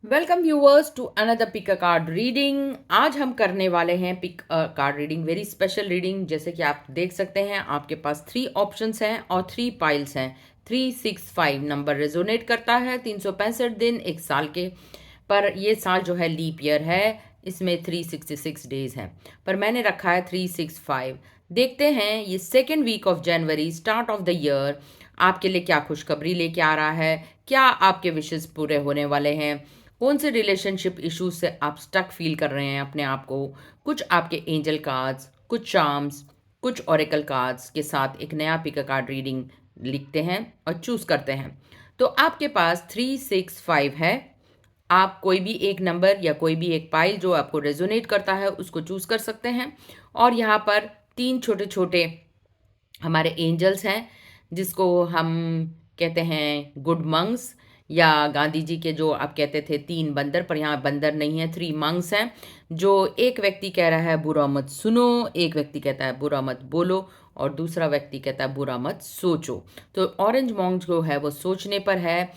Welcome viewers to another pick a card reading. आज हम करने वाले हैं pick a card reading, very special reading. जैसे कि आप देख सकते हैं आपके पास 3 ऑप्शंस हैं और 3 पाइल्स हैं। 365 नंबर रेजोनेट करता है 365 दिन एक साल के। पर ये साल जो है लीप ईयर है, इसमें 366 डेज हैं, पर मैंने रखा है 365। देखते हैं ये second week of January, start of the year, आपके लिए क्या खुशखबरी लेके आ रहा है। क्या आपके विशेस पूरे होने वाले हैं? कौन से रिलेशनशिप इश्यूज से आप स्टक फील कर रहे हैं अपने आप को? कुछ आपके एंजल कार्ड्स, कुछ चार्म्स, कुछ ओरेकल कार्ड्स के साथ एक नया पिक कार्ड रीडिंग लिखते हैं और चूज करते हैं। तो आपके पास 365 है। आप कोई भी एक नंबर या कोई भी एक पाइल जो आपको रेजोनेट करता है उसको चूज कर सकते हैं। और यहाँ पर 3 छोटे छोटे हमारे एंजल्स हैं, जिसको हम कहते हैं गुड मंक्स, या गांधी जी के जो आप कहते थे 3 बंदर, पर यहाँ बंदर नहीं है, 3 मंक्स हैं। जो एक व्यक्ति कह रहा है बुरा मत सुनो, एक व्यक्ति कहता है बुरा मत बोलो, और दूसरा व्यक्ति कहता है बुरा मत सोचो। तो ऑरेंज मॉन्क जो है वो सोचने पर है,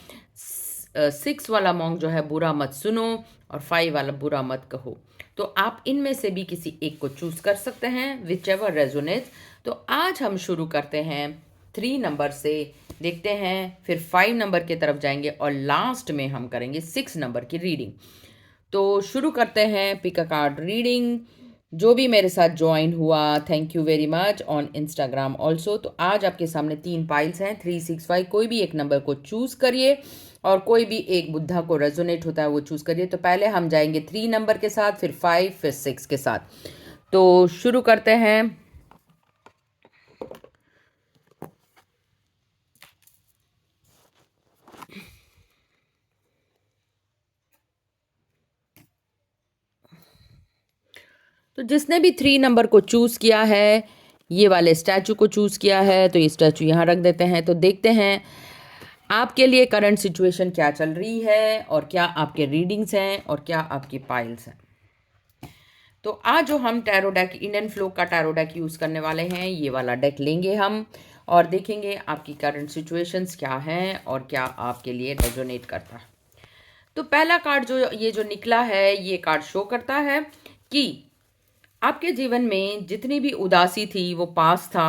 6 वाला मॉन्क जो है बुरा मत सुनो, और 5 वाला बुरा मत कहो। तो आप इनमें से भी किसी एक को चूज कर सकते हैं, विच एवर रेजोनेट्स। तो आज हम शुरू करते हैं 3 नंबर से, देखते हैं, फिर 5 नंबर की तरफ जाएंगे और लास्ट में हम करेंगे 6 नंबर की रीडिंग। तो शुरू करते हैं पिक अ कार्ड रीडिंग। जो भी मेरे साथ ज्वाइन हुआ, thank you very much on Instagram also. तो आज आपके सामने 3 पाइल्स हैं, 365। कोई भी एक नंबर को चूज करिए और कोई भी एक बुद्धा को रेजोनेट होता है वो चूज करिए। तो पहले हम जाएंगे 3 नंबर के साथ, फिर 5, फिर 6 के साथ। तो शुरू करते हैं। तो जिसने भी 3 नंबर को चूज किया है, ये वाले स्टैचू को चूज किया है, तो ये स्टैचू यहाँ रख देते हैं। तो देखते हैं आपके लिए करंट सिचुएशन क्या चल रही है, और क्या आपके रीडिंग्स हैं, और क्या आपकी पाइल्स हैं। तो आज जो हम टैरो डेक, इंडियन फ्लो का टैरो डेक यूज़ करने वाले हैं, ये वाला डेक लेंगे हम और देखेंगे आपकी करंट सिचुएशंस क्या हैं और क्या आपके लिए रेजोनेट करता है। तो पहला कार्ड जो ये जो निकला है, ये कार्ड शो करता है कि आपके जीवन में जितनी भी उदासी थी वो पास था।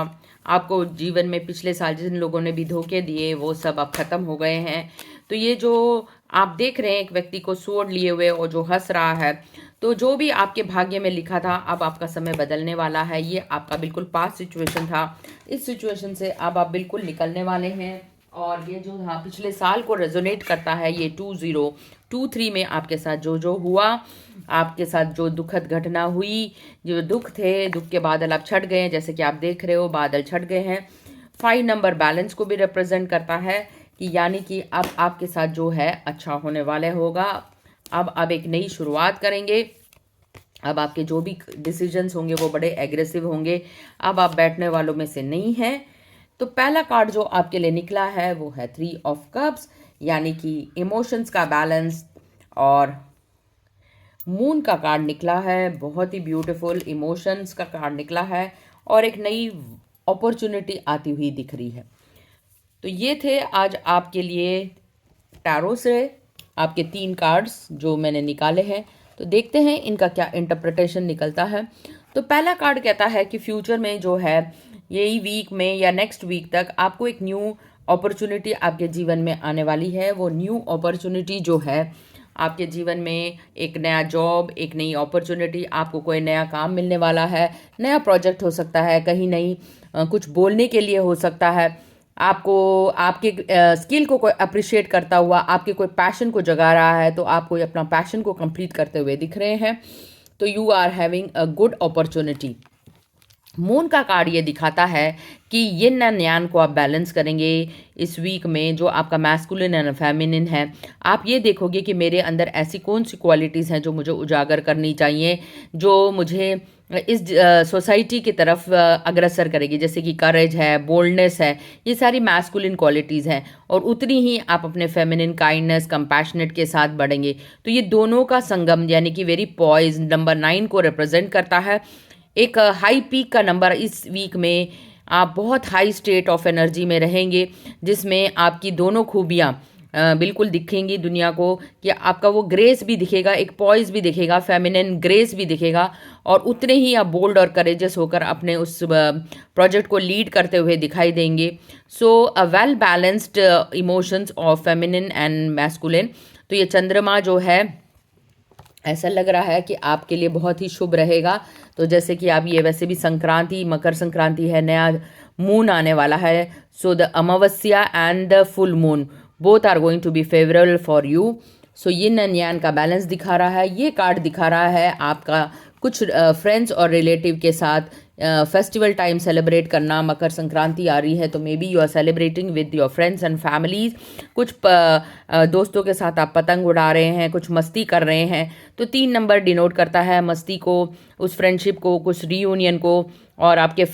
आपको जीवन में पिछले साल जिन लोगों ने भी धोखे दिए वो सब अब खत्म हो गए हैं। तो ये जो आप देख रहे हैं एक व्यक्ति को स्वॉर्ड लिए हुए और जो हंस रहा है, तो जो भी आपके भाग्य में लिखा था अब आपका समय बदलने वाला है। ये आपका बिल्कुल पास्ट सिचुएशन था, इस सिचुएशन से अब आप बिल्कुल निकलने वाले हैं। और ये जो हाँ पिछले साल को रेजोनेट करता है, ये 2023 में आपके साथ जो जो हुआ, आपके साथ जो दुखद घटना हुई, जो दुख थे, दुख के बादल अब छट गए हैं। जैसे कि आप देख रहे हो बादल छट गए हैं। 5 नंबर बैलेंस को भी रिप्रेजेंट करता है कि यानी कि अब आपके साथ जो है अच्छा होने वाले होगा। अब एक नई शुरुआत करेंगे। अब आपके जो भी डिसीजंस होंगे वो बड़े एग्रेसिव होंगे। अब आप बैठने वालों में से नहीं हैं। तो पहला कार्ड जो आपके लिए निकला है वो है 3 ऑफ कप्स, यानी कि इमोशंस का बैलेंस। और मून का कार्ड निकला है, बहुत ही ब्यूटीफुल इमोशंस का कार्ड निकला है, और एक नई अपॉर्चुनिटी आती हुई दिख रही है। तो ये थे आज आपके लिए टैरो से आपके 3 कार्ड्स जो मैंने निकाले हैं। तो देखते हैं इनका क्या इंटरप्रिटेशन निकलता है। तो पहला कार्ड कहता है कि फ्यूचर में जो है, यही वीक में या नेक्स्ट वीक तक आपको एक न्यू अपॉर्चुनिटी आपके जीवन में आने वाली है। वो न्यू अपॉर्चुनिटी जो है आपके जीवन में एक नया जॉब, एक नई अपॉर्चुनिटी, आपको कोई नया काम मिलने वाला है, नया प्रोजेक्ट हो सकता है, कहीं नई कुछ बोलने के लिए हो सकता है। आपको आपके स्किल को कोई अप्रिशिएट करता हुआ आपके कोई पैशन को जगा रहा है, तो आप कोई अपना पैशन को कंप्लीट करते हुए दिख रहे हैं। तो you are having a good opportunity. Moon का कार्ड ये दिखाता है कि यिन एंड यांग को आप बैलेंस करेंगे इस वीक में। जो आपका मैस्कुलिन एंड फेमिनिन है, आप ये देखोगे कि मेरे अंदर ऐसी कौन सी क्वालिटीज़ हैं जो मुझे उजागर करनी चाहिए, जो मुझे इस सोसाइटी की तरफ अग्रसर करेगी। जैसे कि करेज है, बोल्डनेस है, ये सारी मैस्कुलिन क्वालिटीज़ हैं। और उतनी ही आप अपने फेमिनिन काइंडनेस, कंपैशनेट के साथ बढ़ेंगे। तो ये दोनों का संगम यानी कि वेरी पॉइज नंबर 9 को रिप्रेजेंट करता है। एक हाई पीक का नंबर इस वीक में, आप बहुत हाई स्टेट ऑफ एनर्जी में रहेंगे, जिसमें आपकी दोनों खूबियाँ बिल्कुल दिखेंगी दुनिया को, कि आपका वो ग्रेस भी दिखेगा, एक पॉइज भी दिखेगा, फेमिनिन ग्रेस भी दिखेगा, और उतने ही आप बोल्ड और करेजियस होकर अपने उस प्रोजेक्ट को लीड करते हुए दिखाई देंगे. So a well balanced emotions of feminine and masculine. तो ये चंद्रमा जो है, ऐसा लग रहा है कि आपके लिए बहुत ही शुभ रहेगा. तो जैसे कि आप, ये वैसे भी संक्रांति, मकर संक्रांति है, नया मून आने वाला है. So the amavasya and the full moon both are going to be favourable for you. So yin and yang का बैलेंस दिखा रहा है. ये कार्ड दिखा रहा है आपका कुछ फ्रेंड्स और रिलेटिव के साथ फेस्टिवल टाइम सेलिब्रेट करना. मकर संक्रांति आ रही है तो maybe you are celebrating with your friends and families. कुछ दोस्तों के साथ आप पतंग उड़ा रहे हैं, कुछ मस्ती कर रहे हैं. तो 3 नंबर डिनोट करता है मस्ती को, उस फ्रेंडशिप को, कुछ रीयूनियन को. और आपके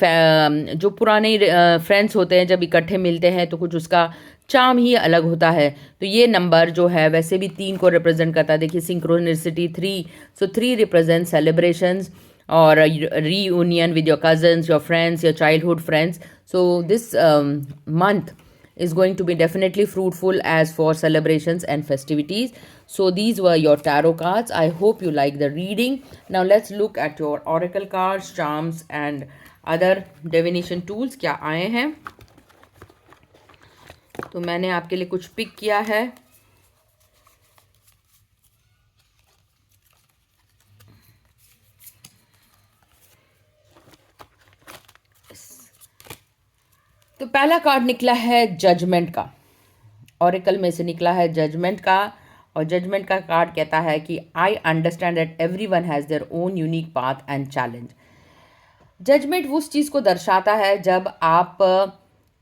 जो पुराने फ्रेंड्स होते हैं जब इकट्ठे मिलते हैं तो कुछ उसका चार्म ही अलग होता है. तो ये नंबर जो है वैसे भी 3 को रिप्रेजेंट करता है. देखिए synchronicity 3. So 3 represent celebrations or a reunion with your cousins, your friends, your childhood friends. So this month is going to be definitely fruitful as for celebrations and festivities. So these were your tarot cards. I hope you like the reading. Now let's look at your oracle cards, charms and other divination tools. क्या आए हैं? तो मैंने आपके लिए कुछ pick किया है. तो पहला कार्ड निकला है जजमेंट का. ऑरेकल में से निकला है जजमेंट का. और जजमेंट का कार्ड कहता है कि I understand that everyone has their own unique path and challenge. Judgement उस चीज़ को दर्शाता है जब आप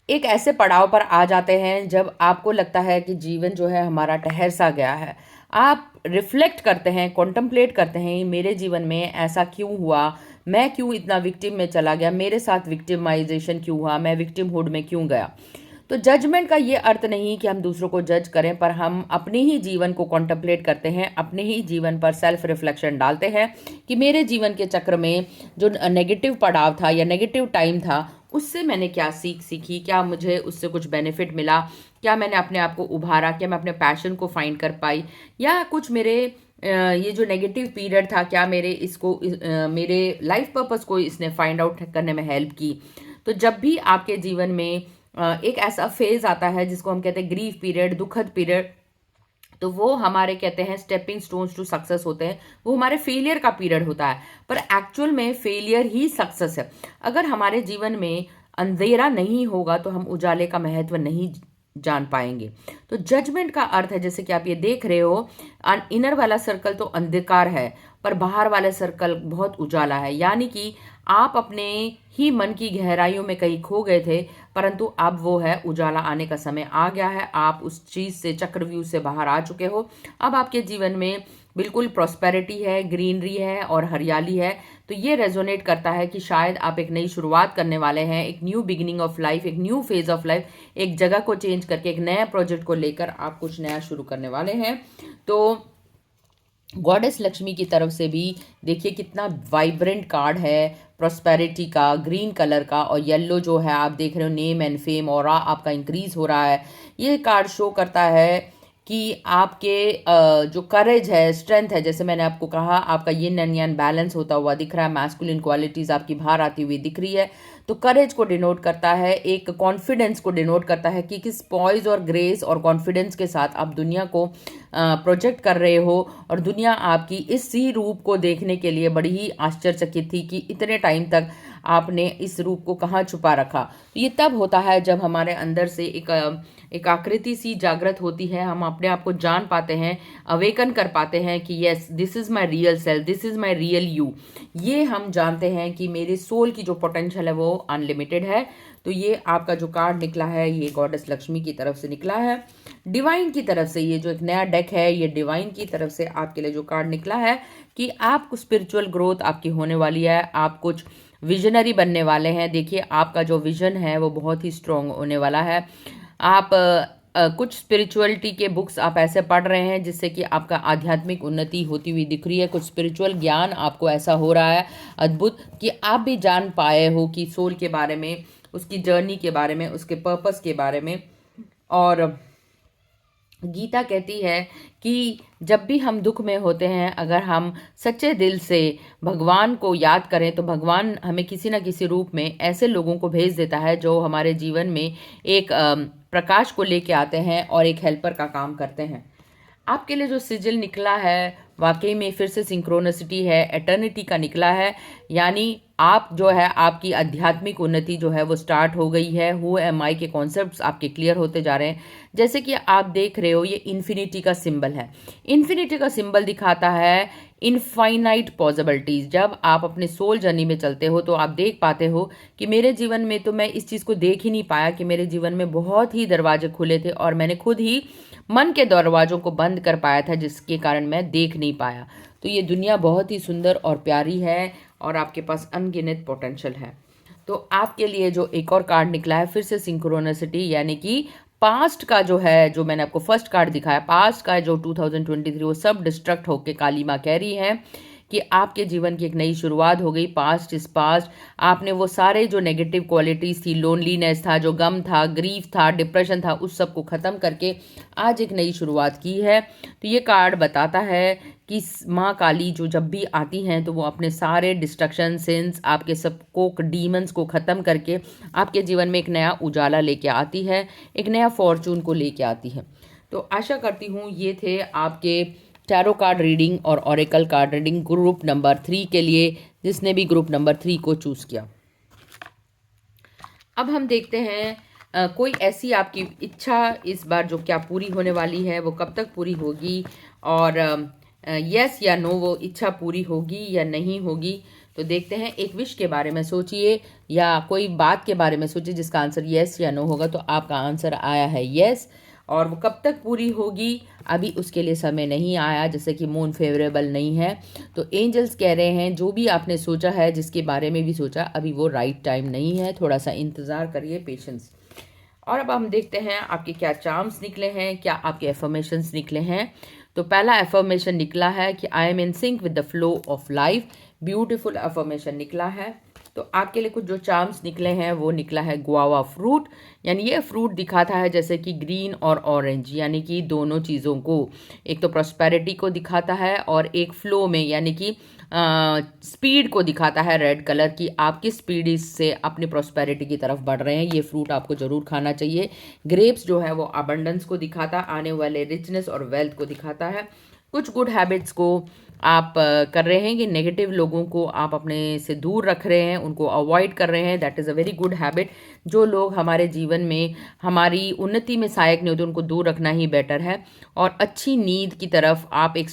एक ऐसे पड़ाव पर आ जाते हैं जब आपको लगता है कि जीवन जो है हमारा ठहर सा गया है. आप रिफ्लेक्ट करते हैं, कॉन्टम्पलेट करते हैं, मेरे जीवन में ऐसा क्यों हुआ, मैं क्यों इतना विक्टिम में चला गया, मेरे साथ विक्टिमाइजेशन क्यों हुआ, मैं विक्टिमहुड में क्यों गया. तो जजमेंट का ये अर्थ नहीं कि हम दूसरों को जज करें, पर हम अपने ही जीवन को कॉन्टम्पलेट करते हैं, अपने ही जीवन पर सेल्फ रिफ्लेक्शन डालते हैं कि मेरे जीवन के चक्र में जो नेगेटिव पड़ाव था या नेगेटिव टाइम था उससे मैंने क्या सीखी, क्या मुझे उससे कुछ बेनिफिट मिला, क्या मैंने अपने आप को उभारा, क्या मैं अपने पैशन को फाइंड कर पाई, या कुछ मेरे ये जो नेगेटिव पीरियड था क्या मेरे इसको मेरे लाइफ पर्पस को इसने फाइंड आउट करने में हेल्प की. तो जब भी आपके जीवन में एक ऐसा फेज आता है जिसको हम कहते हैं ग्रीफ पीरियड, दुखद पीरियड, तो वो हमारे कहते हैं स्टेपिंग स्टोन्स टू सक्सेस होते हैं. वो हमारे फेलियर का पीरियड होता है, पर एक्चुअल में फेलियर ही सक्सेस है. अगर हमारे जीवन में अंधेरा नहीं होगा तो हम उजाले का महत्व नहीं जान पाएंगे. तो जजमेंट का अर्थ है, जैसे कि आप ये देख रहे हो, इनर वाला सर्कल तो अंधकार है पर बाहर वाला सर्कल बहुत उजाला है. यानी कि आप अपने ही मन की गहराइयों में कहीं खो गए थे, परंतु अब वो है उजाला आने का समय आ गया है. आप उस चीज से, चक्रव्यूह से बाहर आ चुके हो. अब आपके जीवन में बिल्कुल प्रॉस्पेरिटी है, ग्रीनरी है और हरियाली है. तो ये रेजोनेट करता है कि शायद आप एक नई शुरुआत करने वाले हैं, एक न्यू बिगिनिंग ऑफ लाइफ, एक न्यू फेज ऑफ लाइफ, एक जगह को चेंज करके एक नया प्रोजेक्ट को लेकर आप कुछ नया शुरू करने वाले हैं. तो गॉडेस लक्ष्मी की तरफ से भी देखिए कितना वाइब्रेंट कार्ड है, प्रॉस्पेरिटी का, ग्रीन कलर का, और येलो जो है आप देख रहे हो, नेम एंड फेम, और आपका इंक्रीज हो रहा है. ये कार्ड शो करता है कि आपके जो करेज है, स्ट्रेंथ है, जैसे मैंने आपको कहा आपका यिन एंड यांग बैलेंस होता हुआ दिख रहा है, मैस्कुलिन क्वालिटीज़ आपकी बाहर आती हुई दिख रही है. तो करेज को डिनोट करता है, एक कॉन्फिडेंस को डिनोट करता है कि किस पॉइज और ग्रेस और कॉन्फिडेंस के साथ आप दुनिया को प्रोजेक्ट कर रहे हो. और दुनिया आपकी इसी रूप को देखने के लिए बड़ी ही आश्चर्यचकित थी कि इतने टाइम तक आपने इस रूप को कहाँ छुपा रखा. तो ये तब होता है जब हमारे अंदर से एक आकृति सी जागृत होती है, हम अपने आप को जान पाते हैं, अवेकन कर पाते हैं कि yes this is my real self, this is my real you. ये हम जानते हैं कि मेरे सोल की जो पोटेंशियल है वो अनलिमिटेड है. तो ये आपका जो कार्ड निकला है ये गॉडेस लक्ष्मी की तरफ से निकला है, डिवाइन की तरफ से. ये जो एक नया डेक है ये डिवाइन की तरफ से आपके लिए जो कार्ड निकला है कि आपको स्पिरिचुअल ग्रोथ आपकी होने वाली है, आप कुछ विजनरी बनने वाले हैं. देखिए आपका जो विजन है वो बहुत ही स्ट्रांग होने वाला है. आप कुछ स्पिरिचुअलिटी के बुक्स आप ऐसे पढ़ रहे हैं जिससे कि आपका आध्यात्मिक उन्नति होती हुई दिख रही है. कुछ स्पिरिचुअल ज्ञान आपको ऐसा हो रहा है अद्भुत कि आप भी जान पाए हो कि सोल के बारे में, उसकी जर्नी के बारे में, उसके पर्पस के बारे में. और गीता कहती है कि जब भी हम दुख में होते हैं, अगर हम सच्चे दिल से भगवान को याद करें तो भगवान हमें किसी न किसी रूप में ऐसे लोगों को भेज देता है जो हमारे जीवन में एक प्रकाश को लेके आते हैं और एक हेल्पर का काम करते हैं। आपके लिए जो सिजिल निकला है वाकई में फिर से सिंक्रोनिसिटी है, एटर्निटी का निकला है। यानी आप जो है, आपकी आध्यात्मिक उन्नति जो है वो स्टार्ट हो गई है। हु एम आई के कॉन्सेप्ट्स आपके क्लियर होते जा रहे हैं। जैसे कि आप देख रहे हो, ये इन्फिनिटी का सिंबल है। इन्फिनिटी का सिंबल दिखाता है इनफाइनाइट पॉसिबिलिटीज। जब आप अपने सोल जर्नी में चलते हो तो आप देख पाते हो कि मेरे जीवन में तो मैं इस चीज़ को देख ही नहीं पाया कि मेरे जीवन में बहुत ही दरवाजे खुले थे और मैंने खुद ही मन के दरवाजों को बंद कर पाया था, जिसके कारण मैं देख नहीं पाया। तो ये दुनिया बहुत ही सुंदर और प्यारी है और आपके पास अनगिनत पोटेंशियल है। तो आपके लिए जो एक और कार्ड निकला है फिर से सिंक्रोनिसिटी, यानी कि पास्ट का जो है, जो मैंने आपको फर्स्ट कार्ड दिखाया, पास्ट का जो 2023 वो सब डिस्ट्रक्ट होके काली माँ कह रही है कि आपके जीवन की एक नई शुरुआत हो गई। Past is past. आपने वो सारे जो नेगेटिव क्वालिटीज़ थी, लोनलीनेस था, जो गम था, ग्रीफ था, डिप्रेशन था, उस सब को ख़त्म करके आज एक नई शुरुआत की है। तो ये कार्ड बताता है कि माँ काली जो जब भी आती हैं तो वो अपने सारे डिस्ट्रक्शन सिंस, आपके सबको डीमंस को ख़त्म करके आपके जीवन में एक नया उजाला लेके आती है, एक नया फॉर्चून को लेके आती है। तो आशा करती हूँ ये थे आपके टैरो कार्ड रीडिंग और oracle card reading group number 3 के लिए, जिसने भी ग्रुप नंबर 3 को चूज़ किया। अब हम देखते हैं कोई ऐसी आपकी इच्छा इस बार जो क्या पूरी होने वाली है, वो कब तक पूरी होगी, और यस या नो वो इच्छा पूरी होगी या नहीं होगी। तो देखते हैं, एक विश के बारे में सोचिए या कोई बात के बारे में सोचिए जिसका आंसर यस या नो होगा। तो आपका आंसर आया है यस। और वो कब तक पूरी होगी, अभी उसके लिए समय नहीं आया, जैसे कि मून फेवरेबल नहीं है। तो एंजल्स कह रहे हैं जो भी आपने सोचा है, जिसके बारे में भी सोचा, अभी वो राइट टाइम नहीं है, थोड़ा सा इंतज़ार करिए, पेशेंस। और अब हम देखते हैं आपके क्या चार्म्स निकले हैं, क्या आपके एफर्मेशंस निकले हैं। तो पहला एफर्मेशन निकला है कि I am in sync with the flow of life. Beautiful affirmation निकला है। तो आपके लिए कुछ जो चार्म्स निकले हैं वो निकला है गुआवा फ्रूट। यानी ये फ्रूट दिखाता है जैसे कि ग्रीन और ऑरेंज, यानी कि दोनों चीज़ों को, एक तो प्रॉस्पेरिटी को दिखाता है और एक फ्लो में यानी कि स्पीड को दिखाता है, रेड कलर की। आप किस स्पीड से अपनी प्रॉस्पेरिटी की तरफ बढ़ रहे हैं, ये फ्रूट आपको ज़रूर खाना चाहिए। ग्रेप्स जो है वो अबंडेंस को दिखाता, आने वाले रिचनेस और वेल्थ को दिखाता है। कुछ गुड हैबिट्स को आप कर रहे हैं कि नेगेटिव लोगों को आप अपने से दूर रख रहे हैं, उनको अवॉइड कर रहे हैं। That is a very good habit. जो लोग हमारे जीवन में हमारी उन्नति में सहायक नहीं होते उनको दूर रखना ही बेटर है। और अच्छी नींद की तरफ आप एक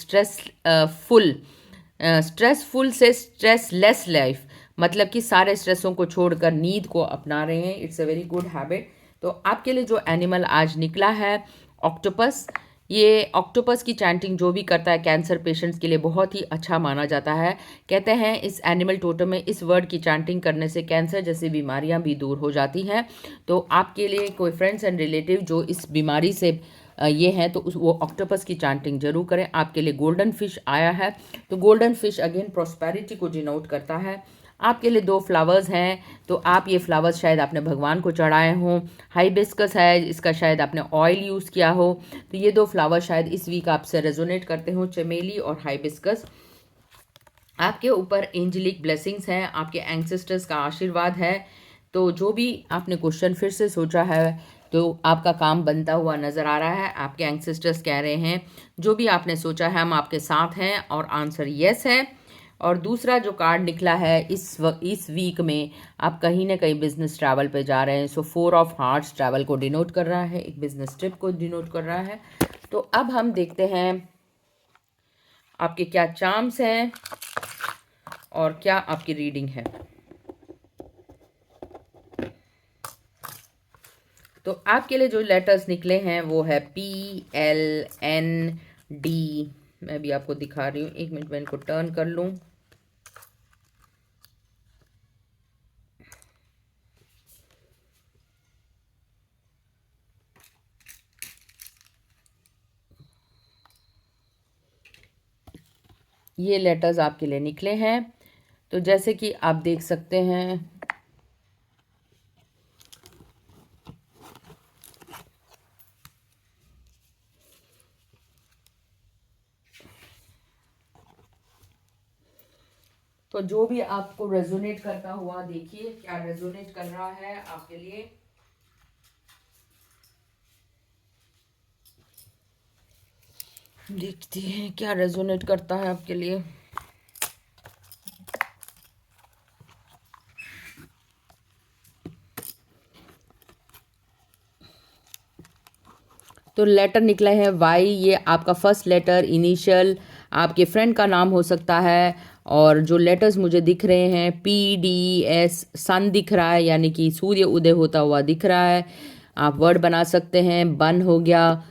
स्ट्रेसफुल से स्ट्रेसलेस लाइफ, मतलब कि सारे स्ट्रेसों को छोड़कर नींद को अपना रहे हैं। It's a very good habit. तो आपके लिए जो एनिमल आज निकला है ऑक्टोपस। ये ऑक्टोपस की चैंटिंग जो भी करता है कैंसर पेशेंट्स के लिए बहुत ही अच्छा माना जाता है। कहते हैं इस एनिमल टोटम में इस वर्ड की चैंटिंग करने से कैंसर जैसी बीमारियां भी दूर हो जाती हैं। तो आपके लिए कोई फ्रेंड्स एंड रिलेटिव जो इस बीमारी से ये हैं तो वो ऑक्टोपस की चैंटिंग जरूर करें। आपके लिए गोल्डन फिश आया है। तो गोल्डन फिश अगेन प्रॉस्पेरिटी को डिनोट करता है। आपके लिए 2 फ्लावर्स हैं, तो आप ये फ्लावर्स शायद आपने भगवान को चढ़ाए हों। हाइबिस्कस है, इसका शायद आपने ऑयल यूज़ किया हो। तो ये 2 फ्लावर शायद इस वीक आपसे रेजोनेट करते हो, चमेली और हाइबिस्कस। आपके ऊपर एंजेलिक ब्लेसिंग्स हैं, आपके एंसेस्टर्स का आशीर्वाद है। तो जो भी आपने क्वेश्चन फिर से सोचा है तो आपका काम बनता हुआ नज़र आ रहा है। आपके एंसेस्टर्स कह रहे हैं जो भी आपने सोचा है हम आपके साथ हैं, और आंसर यस है। और दूसरा जो कार्ड निकला है, इस वीक में आप कहीं ना कहीं बिजनेस ट्रैवल पे जा रहे हैं। सो 4 ऑफ हार्ट्स ट्रैवल को डिनोट कर रहा है, एक बिजनेस ट्रिप को डिनोट कर रहा है। तो अब हम देखते हैं आपके क्या चार्म्स हैं और क्या आपकी रीडिंग है। तो आपके लिए जो लेटर्स निकले हैं वो है PLND। मैं भी आपको दिखा रही हूँ, 1 मिनट में इनको टर्न कर लूँ। ये लेटर्स आपके लिए निकले हैं। तो जैसे कि आप देख सकते हैं, तो जो भी आपको रेजोनेट करता हुआ, देखिए क्या रेजोनेट कर रहा है आपके लिए। देखते हैं क्या रेजोनेट करता है आपके लिए। तो लेटर निकले हैं वाई, ये आपका फर्स्ट लेटर इनिशियल आपके फ्रेंड का नाम हो सकता है। और जो लेटर्स मुझे दिख रहे हैं PDS, सन दिख रहा है यानी कि सूर्य उदय होता हुआ दिख रहा है। आप वर्ड बना सकते हैं, बन हो गया,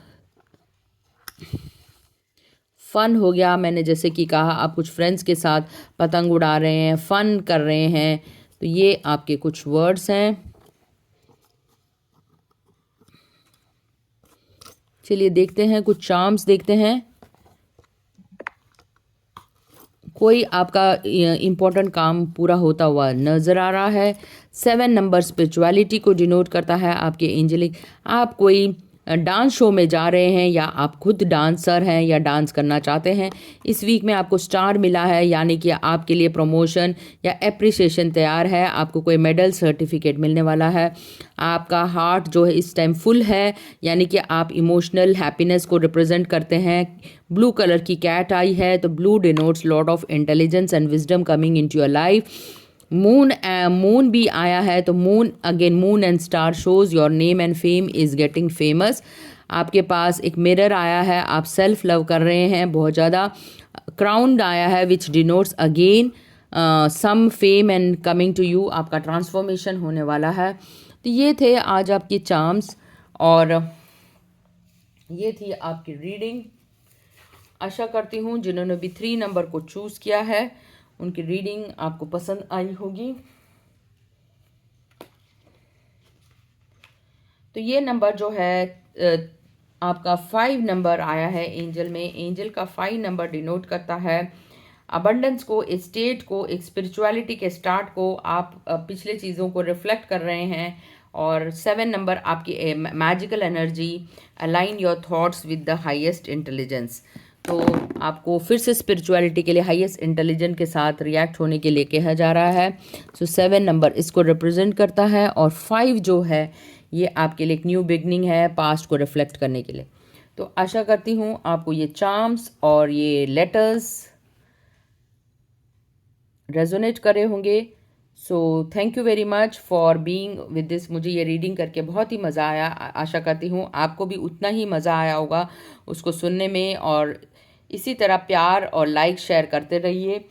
फन हो गया। मैंने जैसे कि कहा आप कुछ फ्रेंड्स के साथ पतंग उड़ा रहे हैं, फन कर रहे हैं, तो ये आपके कुछ वर्ड्स हैं। चलिए देखते हैं, कुछ चार्म्स देखते हैं। कोई आपका इम्पोर्टेंट काम पूरा होता हुआ नज़र आ रहा है। 7 नंबर स्पिरिचुअलिटी को डिनोट करता है आपके एंजेलिक। आप कोई डांस शो में जा रहे हैं या आप खुद डांसर हैं या डांस करना चाहते हैं। इस वीक में आपको स्टार मिला है यानी कि आपके लिए प्रमोशन या एप्रिसिएशन तैयार है। आपको कोई मेडल सर्टिफिकेट मिलने वाला है। आपका हार्ट जो है इस टाइम फुल है यानी कि आप इमोशनल हैप्पीनेस को रिप्रेजेंट करते हैं। ब्लू कलर की कैट आई है तो blue denotes lot of intelligence and wisdom coming into your life. Moon भी आया है तो moon again, moon and star shows your name and fame is getting famous. आपके पास एक मिरर आया है, आप सेल्फ लव कर रहे हैं बहुत ज़्यादा। क्राउन आया है which denotes again some fame and coming to you, आपका ट्रांसफॉर्मेशन होने वाला है। तो ये थे आज आपकी चार्म्स और ये थी आपकी रीडिंग। आशा करती हूँ जिन्होंने भी 3 नंबर को चूज़ किया है उनकी रीडिंग आपको पसंद आई होगी। तो ये नंबर जो है आपका 5 नंबर आया है एंजल में। एंजल का 5 नंबर डिनोट करता है अबंडेंस को, स्टेट को, एक स्पिरिचुअलिटी के स्टार्ट को। आप पिछले चीज़ों को रिफ्लेक्ट कर रहे हैं। और 7 नंबर आपकी magical energy, align your thoughts with the highest intelligence. तो आपको फिर से स्पिरिचुअलिटी के लिए हाईएस्ट इंटेलिजेंस के साथ रिएक्ट होने के लिए कहा जा रहा है। सो 7 नंबर इसको रिप्रेजेंट करता है और 5 जो है ये आपके लिए एक न्यू बिगनिंग है, पास्ट को रिफ्लेक्ट करने के लिए। तो आशा करती हूँ आपको ये चार्म्स और ये लेटर्स रेजोनेट करे होंगे। So thank you very much for being with this. मुझे ये रीडिंग करके बहुत ही मज़ा आया। आशा करती हूँ आपको भी उतना ही मज़ा आया होगा उसको सुनने में। और इसी तरह प्यार और लाइक शेयर करते रहिए।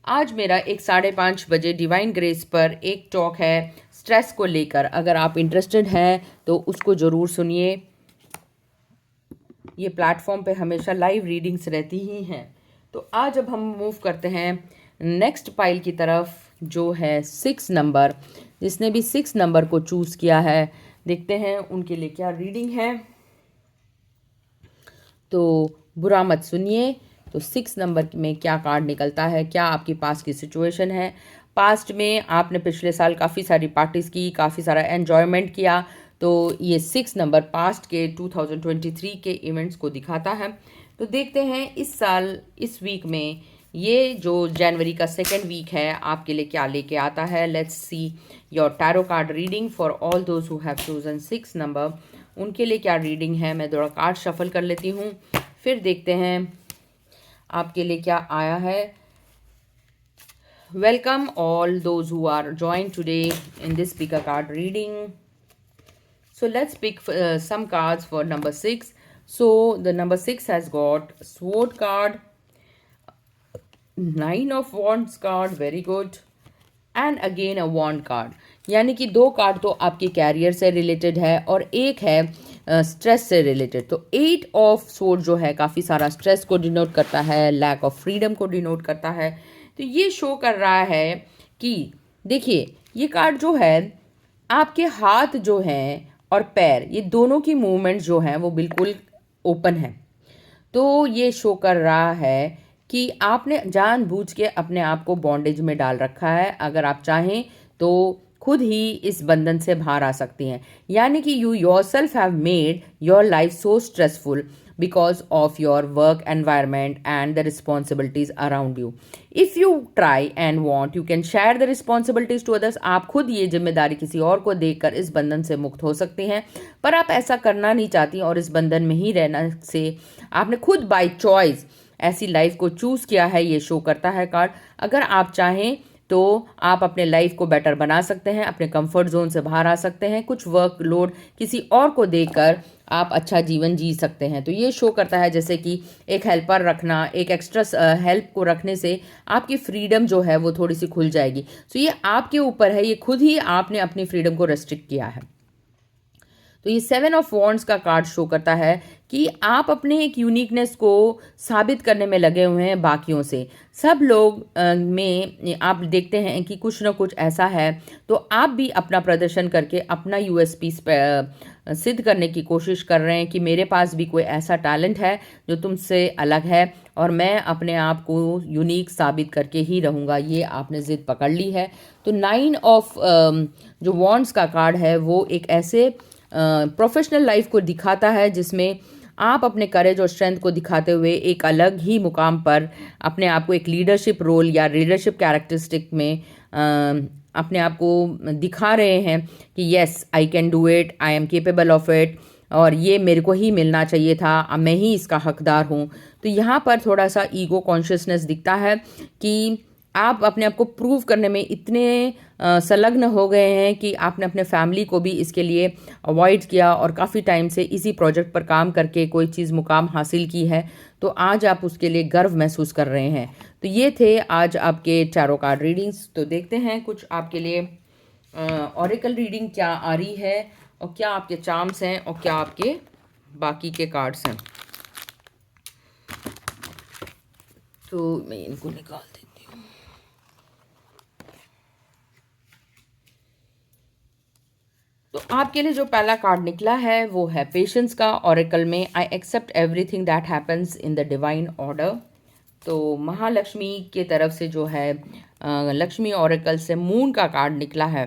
आज मेरा एक 5:30 बजे डिवाइन ग्रेस पर एक टॉक है स्ट्रेस को लेकर। अगर आप इंटरेस्टेड हैं तो उसको ज़रूर सुनिए। ये प्लेटफॉर्म पे हमेशा लाइव रीडिंग्स रहती ही हैं। तो आज अब हम मूव करते हैं नेक्स्ट पाइल की तरफ जो है 6 नंबर। जिसने भी 6 नंबर को चूज़ किया है देखते हैं उनके लिए क्या रीडिंग है। तो बुरा मत सुनिए। तो 6 नंबर में क्या कार्ड निकलता है, क्या आपकी पास्ट की सिचुएशन है। पास्ट में आपने पिछले साल काफ़ी सारी पार्टीज़ की, काफ़ी सारा एन्जॉयमेंट किया। तो ये 6 नंबर पास्ट के 2023 के इवेंट्स को दिखाता है। तो देखते हैं इस साल इस वीक में ये जो जनवरी का 2nd वीक है आपके लिए क्या लेके आता है। Let's see your tarot card reading for all those who have chosen 6 number. उनके लिए क्या रीडिंग है। मैं थोड़ा कार्ड शफल कर लेती हूँ, फिर देखते हैं आपके लिए क्या आया है। Welcome all those who are join today in this pick card reading. So let's pick some cards for number 6. So the number 6 has got Sword card, 9 of Wands card, very good, and again a Wand card. यानी कि 2 card तो आपके career से related है और एक है stress से रिलेटेड। तो 8 ऑफ सोर्ड जो है काफ़ी सारा स्ट्रेस को डिनोट करता है, लैक ऑफ फ्रीडम को डिनोट करता है। तो ये शो कर रहा है कि देखिए ये कार्ड जो है आपके हाथ जो हैं और पैर, ये दोनों की मूवमेंट जो हैं वो बिल्कुल ओपन है। तो ये शो कर रहा है कि आपने जानबूझ के अपने आप को बॉन्डेज में डाल रखा है। अगर आप चाहें तो खुद ही इस बंधन से बाहर आ सकती हैं। यानी कि you yourself have made your life so stressful because of your work environment and the responsibilities around you. If you try and want, you can share the responsibilities to others. आप खुद ये जिम्मेदारी किसी और को देकर इस बंधन से मुक्त हो सकती हैं, पर आप ऐसा करना नहीं चाहती और इस बंधन में ही रहना से आपने खुद बाय चॉइस ऐसी लाइफ को चूज़ किया है, ये शो करता है कार्ड। अगर आप चाहें तो आप अपने लाइफ को बेटर बना सकते हैं, अपने कंफर्ट जोन से बाहर आ सकते हैं, कुछ वर्क लोड किसी और को देकर आप अच्छा जीवन जी सकते हैं। तो ये शो करता है जैसे कि एक हेल्पर रखना, एक एक्स्ट्रा हेल्प को रखने से आपकी फ्रीडम जो है वो थोड़ी सी खुल जाएगी। सो ये आपके ऊपर है, ये खुद ही आपने अपनी फ्रीडम को रेस्ट्रिक्ट किया है। तो ये 7 ऑफ वॉन्ड्स का कार्ड शो करता है कि आप अपने एक यूनिकनेस को साबित करने में लगे हुए हैं बाकियों से। सब लोग में आप देखते हैं कि कुछ ना कुछ ऐसा है, तो आप भी अपना प्रदर्शन करके अपना यूएसपी सिद्ध करने की कोशिश कर रहे हैं कि मेरे पास भी कोई ऐसा टैलेंट है जो तुमसे अलग है और मैं अपने आप को यूनिक साबित करके ही रहूँगा। ये आपने ज़िद पकड़ ली है। तो 9 ऑफ जो वॉन्ड्स का कार्ड है वो एक ऐसे प्रोफेशनल लाइफ को दिखाता है जिसमें आप अपने करेज और स्ट्रेंथ को दिखाते हुए एक अलग ही मुकाम पर अपने आप को एक लीडरशिप रोल या लीडरशिप कैरेक्टरिस्टिक में अपने आप को दिखा रहे हैं कि yes I can do it, I am capable of it, और ये मेरे को ही मिलना चाहिए था, मैं ही इसका हकदार हूँ। तो यहाँ पर थोड़ा सा ईगो कॉन्शियसनेस दिखता है कि आप अपने आप को प्रूव करने में इतने संलग्न हो गए हैं कि आपने अपने फैमिली को भी इसके लिए अवॉइड किया और काफ़ी टाइम से इसी प्रोजेक्ट पर काम करके कोई चीज़ मुकाम हासिल की है, तो आज आप उसके लिए गर्व महसूस कर रहे हैं। तो ये थे आज आपके टैरो कार्ड रीडिंग्स। तो देखते हैं कुछ आपके लिए ऑरेकल रीडिंग क्या आ रही है और क्या आपके चार्म्स हैं और क्या आपके बाकी के कार्ड्स हैं। तो मैं इनको निकाल देती हूँ। तो आपके लिए जो पहला कार्ड निकला है वो है पेशेंस का ऑरेकल में। I accept everything that happens in the divine order. तो महालक्ष्मी के तरफ से जो है लक्ष्मी ऑरेकल से मून का कार्ड निकला है।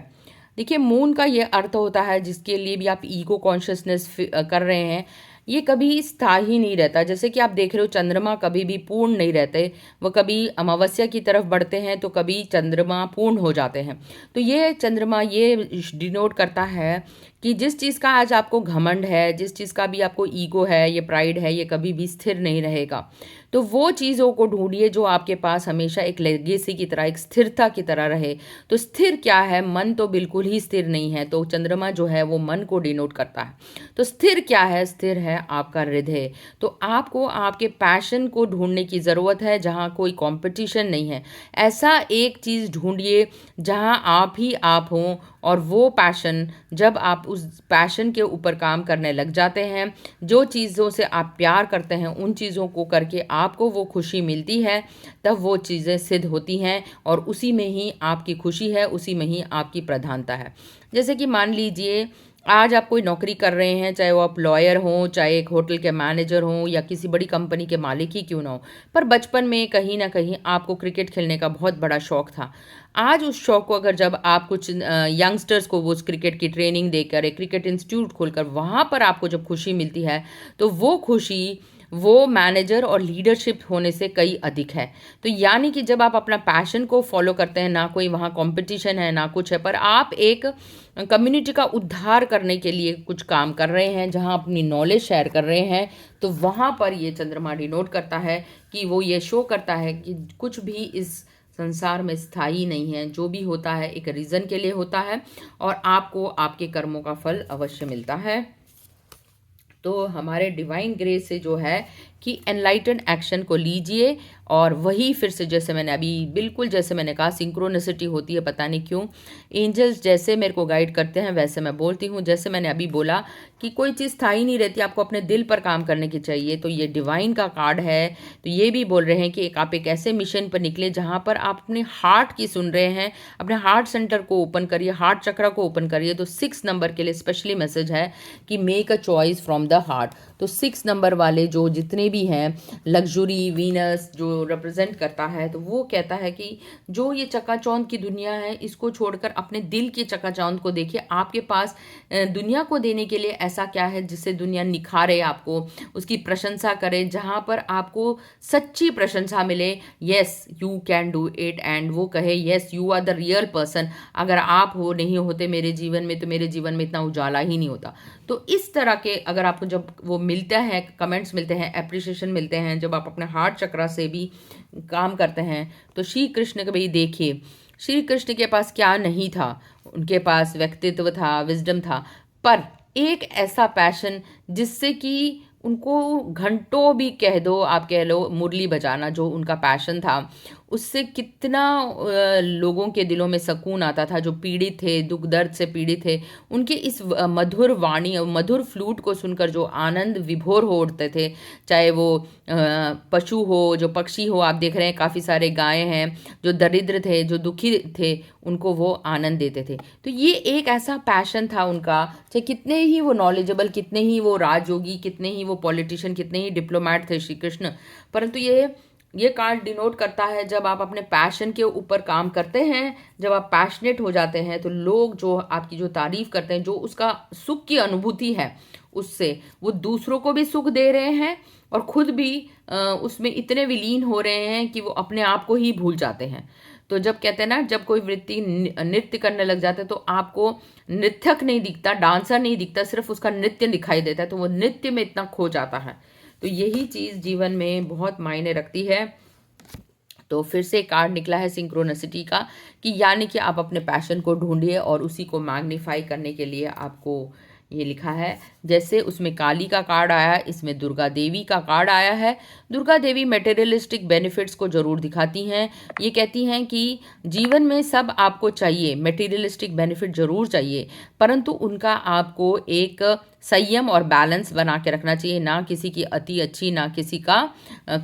देखिए, मून का ये अर्थ होता है जिसके लिए भी आप ईगो कॉन्शियसनेस कर रहे हैं, ये कभी स्थायी नहीं रहता। जैसे कि आप देख रहे हो चंद्रमा कभी भी पूर्ण नहीं रहते, वो कभी अमावस्या की तरफ बढ़ते हैं तो कभी चंद्रमा पूर्ण हो जाते हैं। तो ये चंद्रमा ये डिनोट करता है कि जिस चीज़ का आज आपको घमंड है, जिस चीज़ का भी आपको ईगो है, ये प्राइड है, ये कभी भी स्थिर नहीं रहेगा। तो वो चीज़ों को ढूंढिए जो आपके पास हमेशा एक लेगेसी की तरह, एक स्थिरता की तरह रहे। तो स्थिर क्या है? मन तो बिल्कुल ही स्थिर नहीं है। तो चंद्रमा जो है वो मन को डिनोट करता है। तो स्थिर क्या है? स्थिर है आपका हृदय। तो आपको आपके पैशन को ढूंढने की ज़रूरत है जहाँ कोई कंपटीशन नहीं है। ऐसा एक चीज़ ढूंढिए जहाँ आप ही आप हों, और वो पैशन, जब आप उस पैशन के ऊपर काम करने लग जाते हैं, जो चीज़ों से आप प्यार करते हैं उन चीज़ों को करके आपको वो खुशी मिलती है, तब वो चीज़ें सिद्ध होती हैं और उसी में ही आपकी खुशी है, उसी में ही आपकी प्रधानता है। जैसे कि मान लीजिए आज आप कोई नौकरी कर रहे हैं, चाहे वो आप लॉयर हों, चाहे एक होटल के मैनेजर हों या किसी बड़ी कंपनी के मालिक ही क्यों ना हो, पर बचपन में कहीं ना कहीं आपको क्रिकेट खेलने का बहुत बड़ा शौक था। आज उस शौक को अगर जब आप कुछ यंगस्टर्स को वो क्रिकेट की ट्रेनिंग देकर, एक क्रिकेट इंस्टीट्यूट खोलकर वहाँ पर आपको जब खुशी मिलती है, तो वो खुशी वो मैनेजर और लीडरशिप होने से कई अधिक है। तो यानी कि जब आप अपना पैशन को फॉलो करते हैं, ना कोई वहाँ कंपटीशन है ना कुछ है, पर आप एक कम्युनिटी का उद्धार करने के लिए कुछ काम कर रहे हैं, जहाँ अपनी नॉलेज शेयर कर रहे हैं, तो वहाँ पर ये चंद्रमा डिनोट करता है कि वो ये शो करता है कि कुछ भी इस संसार में स्थायी नहीं है। जो भी होता है एक रीज़न के लिए होता है और आपको आपके कर्मों का फल अवश्य मिलता है। तो हमारे डिवाइन ग्रेस से जो है कि एनलाइटन एक्शन को लीजिए, और वही फिर से जैसे मैंने अभी बिल्कुल जैसे मैंने कहा सिंक्रोनिसिटी होती है, पता नहीं क्यों एंजल्स जैसे मेरे को गाइड करते हैं वैसे मैं बोलती हूँ। जैसे मैंने अभी बोला कि कोई चीज़ स्थायी नहीं रहती, आपको अपने दिल पर काम करने की चाहिए। तो ये डिवाइन का कार्ड है, तो ये भी बोल रहे हैं कि आप एक ऐसे मिशन पर निकले जहाँ पर आप अपने हार्ट की सुन रहे हैं, अपने हार्ट सेंटर को ओपन करिए, हार्ट चक्र को ओपन करिए। तो 6 नंबर के लिए स्पेशली मैसेज है कि make a choice from the heart. तो 6 नंबर वाले जो जितने भी हैं, लग्जरी, वीनस जो रिप्रेजेंट करता है, तो वो कहता है कि जो ये चकाचौंध की दुनिया है इसको छोड़कर अपने दिल की चकाचौंध को देखिए। आपके पास दुनिया को देने के लिए ऐसा क्या है जिससे दुनिया निखारे आपको, उसकी प्रशंसा करे, जहाँ पर आपको सच्ची प्रशंसा मिले। Yes you can do it, and वो कहे yes you are the real person. अगर आप हो नहीं होते मेरे जीवन में तो मेरे जीवन में इतना उजाला ही नहीं होता। तो इस तरह के अगर आपको जब वो मिलता है, कमेंट्स मिलते हैं, एप्रिसिएशन मिलते हैं, जब आप अपने हार्ट चक्रा से भी काम करते हैं, तो श्री कृष्ण के भाई देखिए, श्री कृष्ण के पास क्या नहीं था, उनके पास व्यक्तित्व था, विजडम था, पर एक ऐसा पैशन जिससे कि उनको घंटों भी कह दो, आप कह लो मुरली बजाना जो उनका पैशन था, उससे कितना लोगों के दिलों में सुकून आता था, जो पीड़ित थे, दुख दर्द से पीड़ित थे, उनके इस मधुर वाणी, मधुर फ्लूट को सुनकर जो आनंद विभोर हो उठते थे। चाहे वो पशु हो, जो पक्षी हो, आप देख रहे हैं काफ़ी सारे गाय हैं जो दरिद्र थे, जो दुखी थे, उनको वो आनंद देते थे। तो ये एक ऐसा पैशन था उनका, चाहे कितने ही वो नॉलेजेबल, कितने ही वो राजयोगी, कितने ही वो पॉलिटिशियन, कितने ही डिप्लोमैट थे श्री कृष्ण, परंतु ये कार्ड डिनोट करता है जब आप अपने पैशन के ऊपर काम करते हैं, जब आप पैशनेट हो जाते हैं, तो लोग जो आपकी जो तारीफ करते हैं, जो उसका सुख की अनुभूति है, उससे वो दूसरों को भी सुख दे रहे हैं और खुद भी उसमें इतने विलीन हो रहे हैं कि वो अपने आप को ही भूल जाते हैं। तो जब कहते हैं ना, जब कोई व्यक्ति नृत्य करने लग जाता है तो आपको नृत्यक नहीं दिखता, डांसर नहीं दिखता, सिर्फ उसका नृत्य दिखाई देता है, तो वो नृत्य में इतना खो जाता है। तो यही चीज़ जीवन में बहुत मायने रखती है। तो फिर से कार्ड निकला है सिंक्रोनिसिटी का, कि यानी कि आप अपने पैशन को ढूंढिए और उसी को मैग्नीफाई करने के लिए आपको ये लिखा है। जैसे उसमें काली का कार्ड आया है, इसमें दुर्गा देवी का कार्ड आया है। दुर्गा देवी मटेरियलिस्टिक बेनिफिट्स को ज़रूर दिखाती हैं। ये कहती हैं कि जीवन में सब आपको चाहिए, मटेरियलिस्टिक बेनिफिट ज़रूर चाहिए, परंतु उनका आपको एक संयम और बैलेंस बना के रखना चाहिए। ना किसी की अति अच्छी, ना किसी का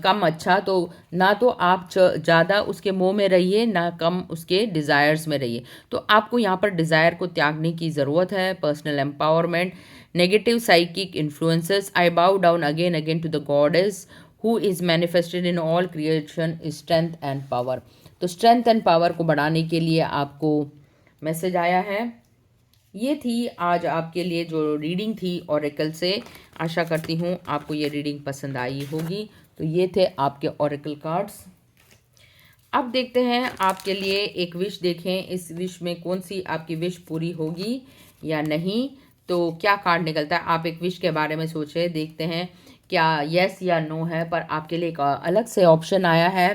कम अच्छा। तो ना तो आप ज़्यादा उसके मोह में रहिए, ना कम उसके डिज़ायर्स में रहिए। तो आपको यहाँ पर डिज़ायर को त्यागने की ज़रूरत है। Personal empowerment, negative psychic influences, I bow down again again to the goddess who is manifested in all creation, strength and power. तो स्ट्रेंथ एंड पावर को बढ़ाने के लिए आपको मैसेज आया है। ये थी आज आपके लिए जो रीडिंग थी ऑरेकल से। आशा करती हूँ आपको ये रीडिंग पसंद आई होगी। तो ये थे आपके ऑरेकल कार्ड्स। अब देखते हैं आपके लिए एक विश देखें, इस विश में कौन सी आपकी विश पूरी होगी या नहीं। तो क्या कार्ड निकलता है, आप एक विश के बारे में सोचें, देखते हैं क्या यस या नो है। पर आपके लिए एक अलग से ऑप्शन आया है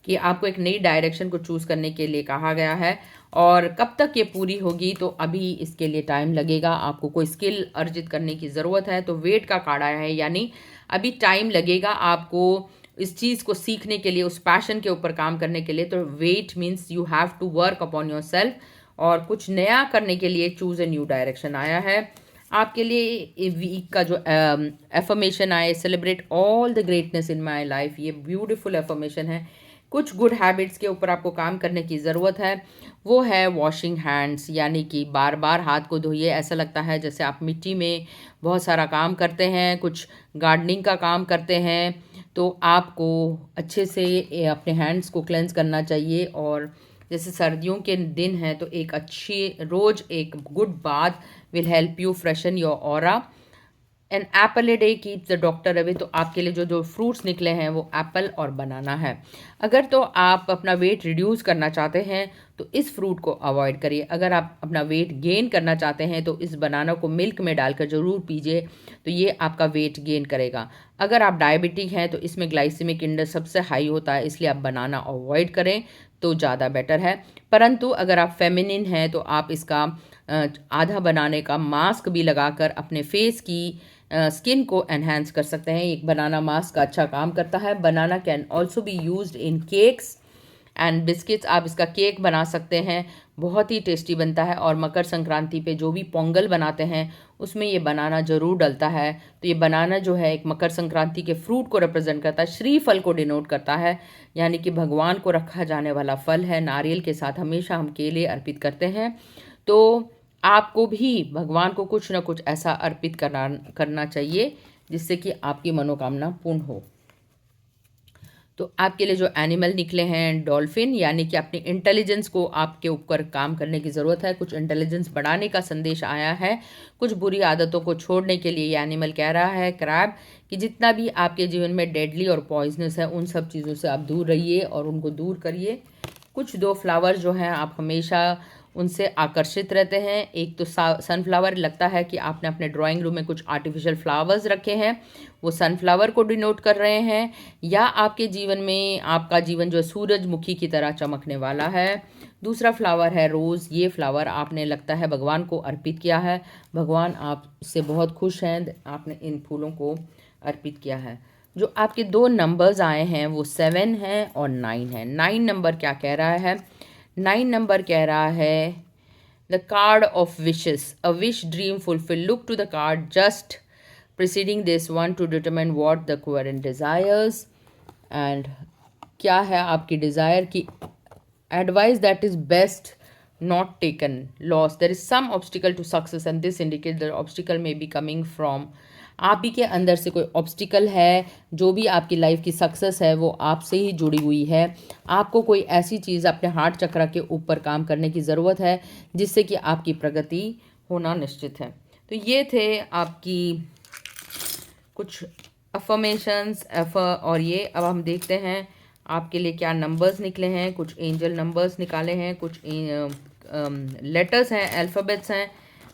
कि आपको एक नई डायरेक्शन को चूज़ करने के लिए कहा गया है। और कब तक ये पूरी होगी, तो अभी इसके लिए टाइम लगेगा। आपको कोई स्किल अर्जित करने की ज़रूरत है। तो वेट का कार्ड आया है, यानी अभी टाइम लगेगा आपको इस चीज़ को सीखने के लिए, उस पैशन के ऊपर काम करने के लिए। तो wait means you have to work upon yourself, और कुछ नया करने के लिए चूज़ ए न्यू डायरेक्शन आया है। आपके लिए वीक का जो एफर्मेशन आए, celebrate all the greatness in my life, ये ब्यूटिफुल एफर्मेशन है। कुछ गुड हैबिट्स के ऊपर आपको काम करने की ज़रूरत है, वो है वॉशिंग हैंड्स, यानी कि बार बार हाथ को धोइए। ऐसा लगता है जैसे आप मिट्टी में बहुत सारा काम करते हैं, कुछ गार्डनिंग का काम करते हैं, तो आपको अच्छे से अपने हैंड्स को क्लेंस करना चाहिए। और जैसे सर्दियों के दिन हैं तो एक अच्छी रोज़ एक good bath will help you freshen your aura. An apple a day keeps the doctor away. तो आपके लिए जो जो फ्रूट्स निकले हैं वो एप्पल और बनाना है। अगर तो आप अपना वेट रिड्यूस करना चाहते हैं तो इस फ्रूट को अवॉइड करिए। अगर आप अपना वेट गेन करना चाहते हैं तो इस बनाना को मिल्क में डालकर ज़रूर पीजिए, तो ये आपका वेट गेन करेगा। अगर आप डायबिटिक हैं तो इसमें ग्लाइसेमिक इंडेक्स सबसे हाई होता है, इसलिए आप बनाना अवॉइड करें तो ज़्यादा बेटर है। परंतु अगर आप फेमिनिन हैं तो आप इसका आधा बनाने का मास्क भी लगाकर अपने फेस की स्किन को एनहेंस कर सकते हैं। एक बनाना मास्क का अच्छा काम करता है। Banana can also be used in cakes and biscuits. आप इसका केक बना सकते हैं, बहुत ही टेस्टी बनता है। और मकर संक्रांति पे जो भी पोंगल बनाते हैं उसमें ये बनाना ज़रूर डलता है। तो ये बनाना जो है एक मकर संक्रांति के फ्रूट को रिप्रेजेंट करता है, श्रीफल को डिनोट करता है, यानी कि भगवान को रखा जाने वाला फल है। नारियल के साथ हमेशा हम केले अर्पित करते हैं। तो आपको भी भगवान को कुछ ना कुछ ऐसा अर्पित करना चाहिए जिससे कि आपकी मनोकामना पूर्ण हो। तो आपके लिए जो एनिमल निकले हैं डॉल्फिन, यानी कि अपनी इंटेलिजेंस को आपके ऊपर काम करने की ज़रूरत है, कुछ इंटेलिजेंस बढ़ाने का संदेश आया है, कुछ बुरी आदतों को छोड़ने के लिए ये एनिमल कह रहा है क्रैब कि जितना भी आपके जीवन में डेडली और पॉइजनस है उन सब चीज़ों से आप दूर रहिए और उनको दूर करिए। कुछ दो फ्लावर्स जो हैं आप हमेशा उनसे आकर्षित रहते हैं। एक तो सनफ्लावर, लगता है कि आपने अपने ड्राइंग रूम में कुछ आर्टिफिशियल फ्लावर्स रखे हैं, वो सनफ्लावर को डिनोट कर रहे हैं, या आपके जीवन में आपका जीवन जो है सूरजमुखी की तरह चमकने वाला है। दूसरा फ्लावर है रोज़, ये फ्लावर आपने लगता है भगवान को अर्पित किया है, भगवान आपसे बहुत खुश हैं, आपने इन फूलों को अर्पित किया है। जो आपके दो नंबर्स आए हैं वो 7 हैं और 9 है। 9 नंबर क्या कह रहा है? 9 नंबर कह रहा है the card of wishes, a wish dream fulfil, look to the card just preceding this one to determine what the current desires, and क्या है आपकी डिज़ायर की advice that is best not taken, lost, there is some obstacle to success and this indicates the obstacle may be coming from आप ही के अंदर से कोई obstacle है। जो भी आपकी लाइफ की सक्सेस है वो आपसे ही जुड़ी हुई है। आपको कोई ऐसी चीज़ अपने हार्ट चक्र के ऊपर काम करने की ज़रूरत है जिससे कि आपकी प्रगति होना निश्चित है। तो ये थे आपकी कुछ अफर्मेशंस और ये अब हम देखते हैं आपके लिए क्या नंबर्स निकले हैं। कुछ एंजल नंबर्स निकाले हैं, कुछ लेटर्स हैं, अल्फ़ाबेट्स हैं।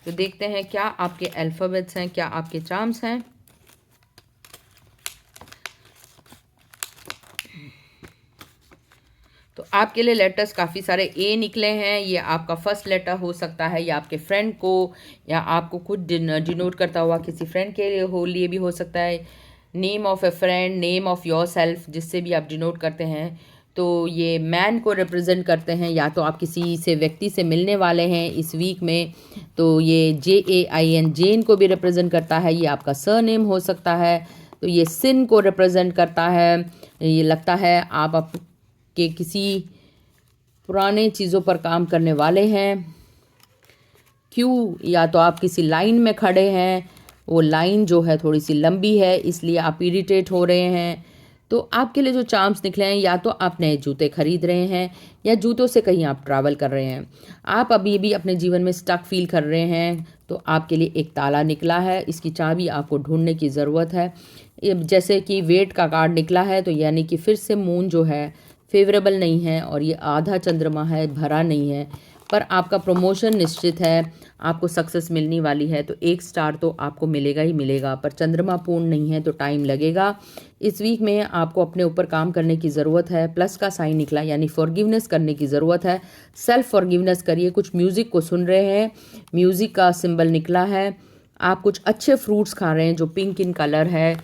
तो देखते हैं क्या आपके अल्फ़ाबेट्स हैं, क्या आपके चार्म्स हैं। तो आपके लिए लेटर्स काफ़ी सारे ए निकले हैं। ये आपका फर्स्ट लेटर हो सकता है या आपके फ्रेंड को या आपको खुद डिनोट करता हुआ किसी फ्रेंड के लिए भी हो सकता है। Name of A friend, name of your self, जिससे भी आप डिनोट करते हैं। तो ये मैन को रिप्रेजेंट करते हैं, या तो आप किसी से व्यक्ति से मिलने वाले हैं इस वीक में, तो ये JAIN जेन को भी रिप्रेजेंट करता है। ये आपका सरनेम हो सकता है। तो ये सिन को रिप्रेजेंट करता है। ये लगता है आप के किसी पुराने चीज़ों पर काम करने वाले हैं। क्यों, या तो आप किसी लाइन में खड़े हैं, वो लाइन जो है थोड़ी सी लंबी है इसलिए आप इरिटेट हो रहे हैं। तो आपके लिए जो चार्म्स निकले हैं, या तो आप नए जूते खरीद रहे हैं या जूतों से कहीं आप ट्रैवल कर रहे हैं। आप अभी भी अपने जीवन में स्टक फील कर रहे हैं, तो आपके लिए एक ताला निकला है, इसकी चाबी आपको ढूंढने की ज़रूरत है। जैसे कि वेट का कार्ड निकला है, तो यानी कि फिर से मून जो है फेवरेबल नहीं है और ये आधा चंद्रमा है, भरा नहीं है, पर आपका प्रमोशन निश्चित है, आपको सक्सेस मिलने वाली है। तो 1 स्टार तो आपको मिलेगा ही मिलेगा, पर चंद्रमा पूर्ण नहीं है तो टाइम लगेगा। इस वीक में आपको अपने ऊपर काम करने की ज़रूरत है। प्लस का साइन निकला, यानी फॉरगिवनेस करने की ज़रूरत है। सेल्फ फॉरगिवनेस करिए। कुछ म्यूज़िक को सुन रहे हैं, म्यूज़िक का सिंबल निकला है। आप कुछ अच्छे फ्रूट्स खा रहे हैं जो पिंक इन कलर है,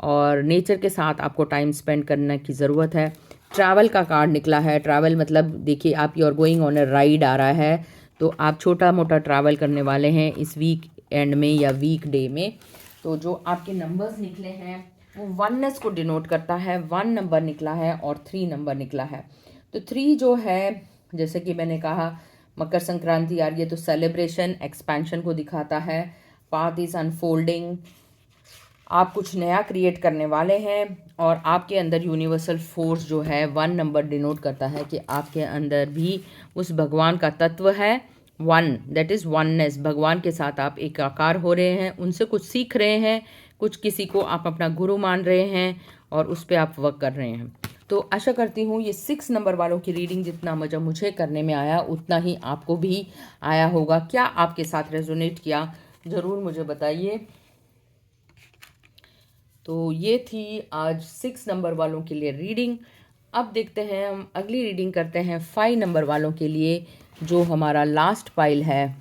और नेचर के साथ आपको टाइम स्पेंड करने की ज़रूरत है। ट्रैवल का कार्ड निकला है। ट्रैवल मतलब देखिए आप you are going on a ride आ रहा है, तो आप छोटा मोटा ट्रैवल करने वाले हैं इस वीक एंड में या वीक डे में। तो जो आपके नंबर्स निकले हैं वो वननेस को डिनोट करता है। 1 नंबर निकला है और 3 नंबर निकला है। तो 3 जो है, जैसे कि मैंने कहा मकर संक्रांति आ रही है तो सेलिब्रेशन, एक्सपेंशन को दिखाता है। पाथ इज अनफोल्डिंग, आप कुछ नया क्रिएट करने वाले हैं, और आपके अंदर यूनिवर्सल फोर्स जो है 1 नंबर डिनोट करता है कि आपके अंदर भी उस भगवान का तत्व है। 1 दैट इज़ वननेस, भगवान के साथ आप एकाकार हो रहे हैं, उनसे कुछ सीख रहे हैं, कुछ किसी को आप अपना गुरु मान रहे हैं और उस पर आप वर्क कर रहे हैं। तो आशा करती हूँ ये 6 नंबर वालों की रीडिंग जितना मज़ा मुझे करने में आया उतना ही आपको भी आया होगा। क्या आपके साथ रेजोनेट किया, ज़रूर मुझे बताइए। तो ये थी आज 6 नंबर वालों के लिए रीडिंग। अब देखते हैं हम अगली रीडिंग करते हैं 5 नंबर वालों के लिए, जो हमारा लास्ट पाइल है।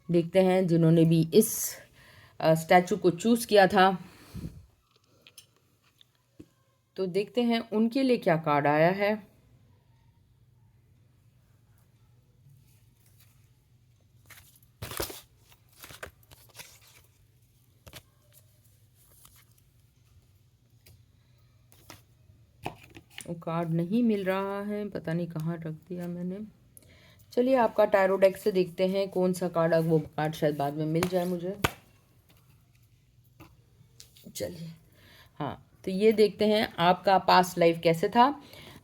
देखते हैं जिन्होंने भी इस स्टैचू को चूज़ किया था, तो देखते हैं उनके लिए क्या कार्ड आया है। वो कार्ड नहीं मिल रहा है, पता नहीं कहाँ रख दिया मैंने। चलिए आपका टैरो डेक से देखते हैं कौन सा कार्ड, वो कार्ड शायद बाद में मिल जाए मुझे। चलिए, हाँ, तो ये देखते हैं आपका पास्ट लाइफ कैसे था।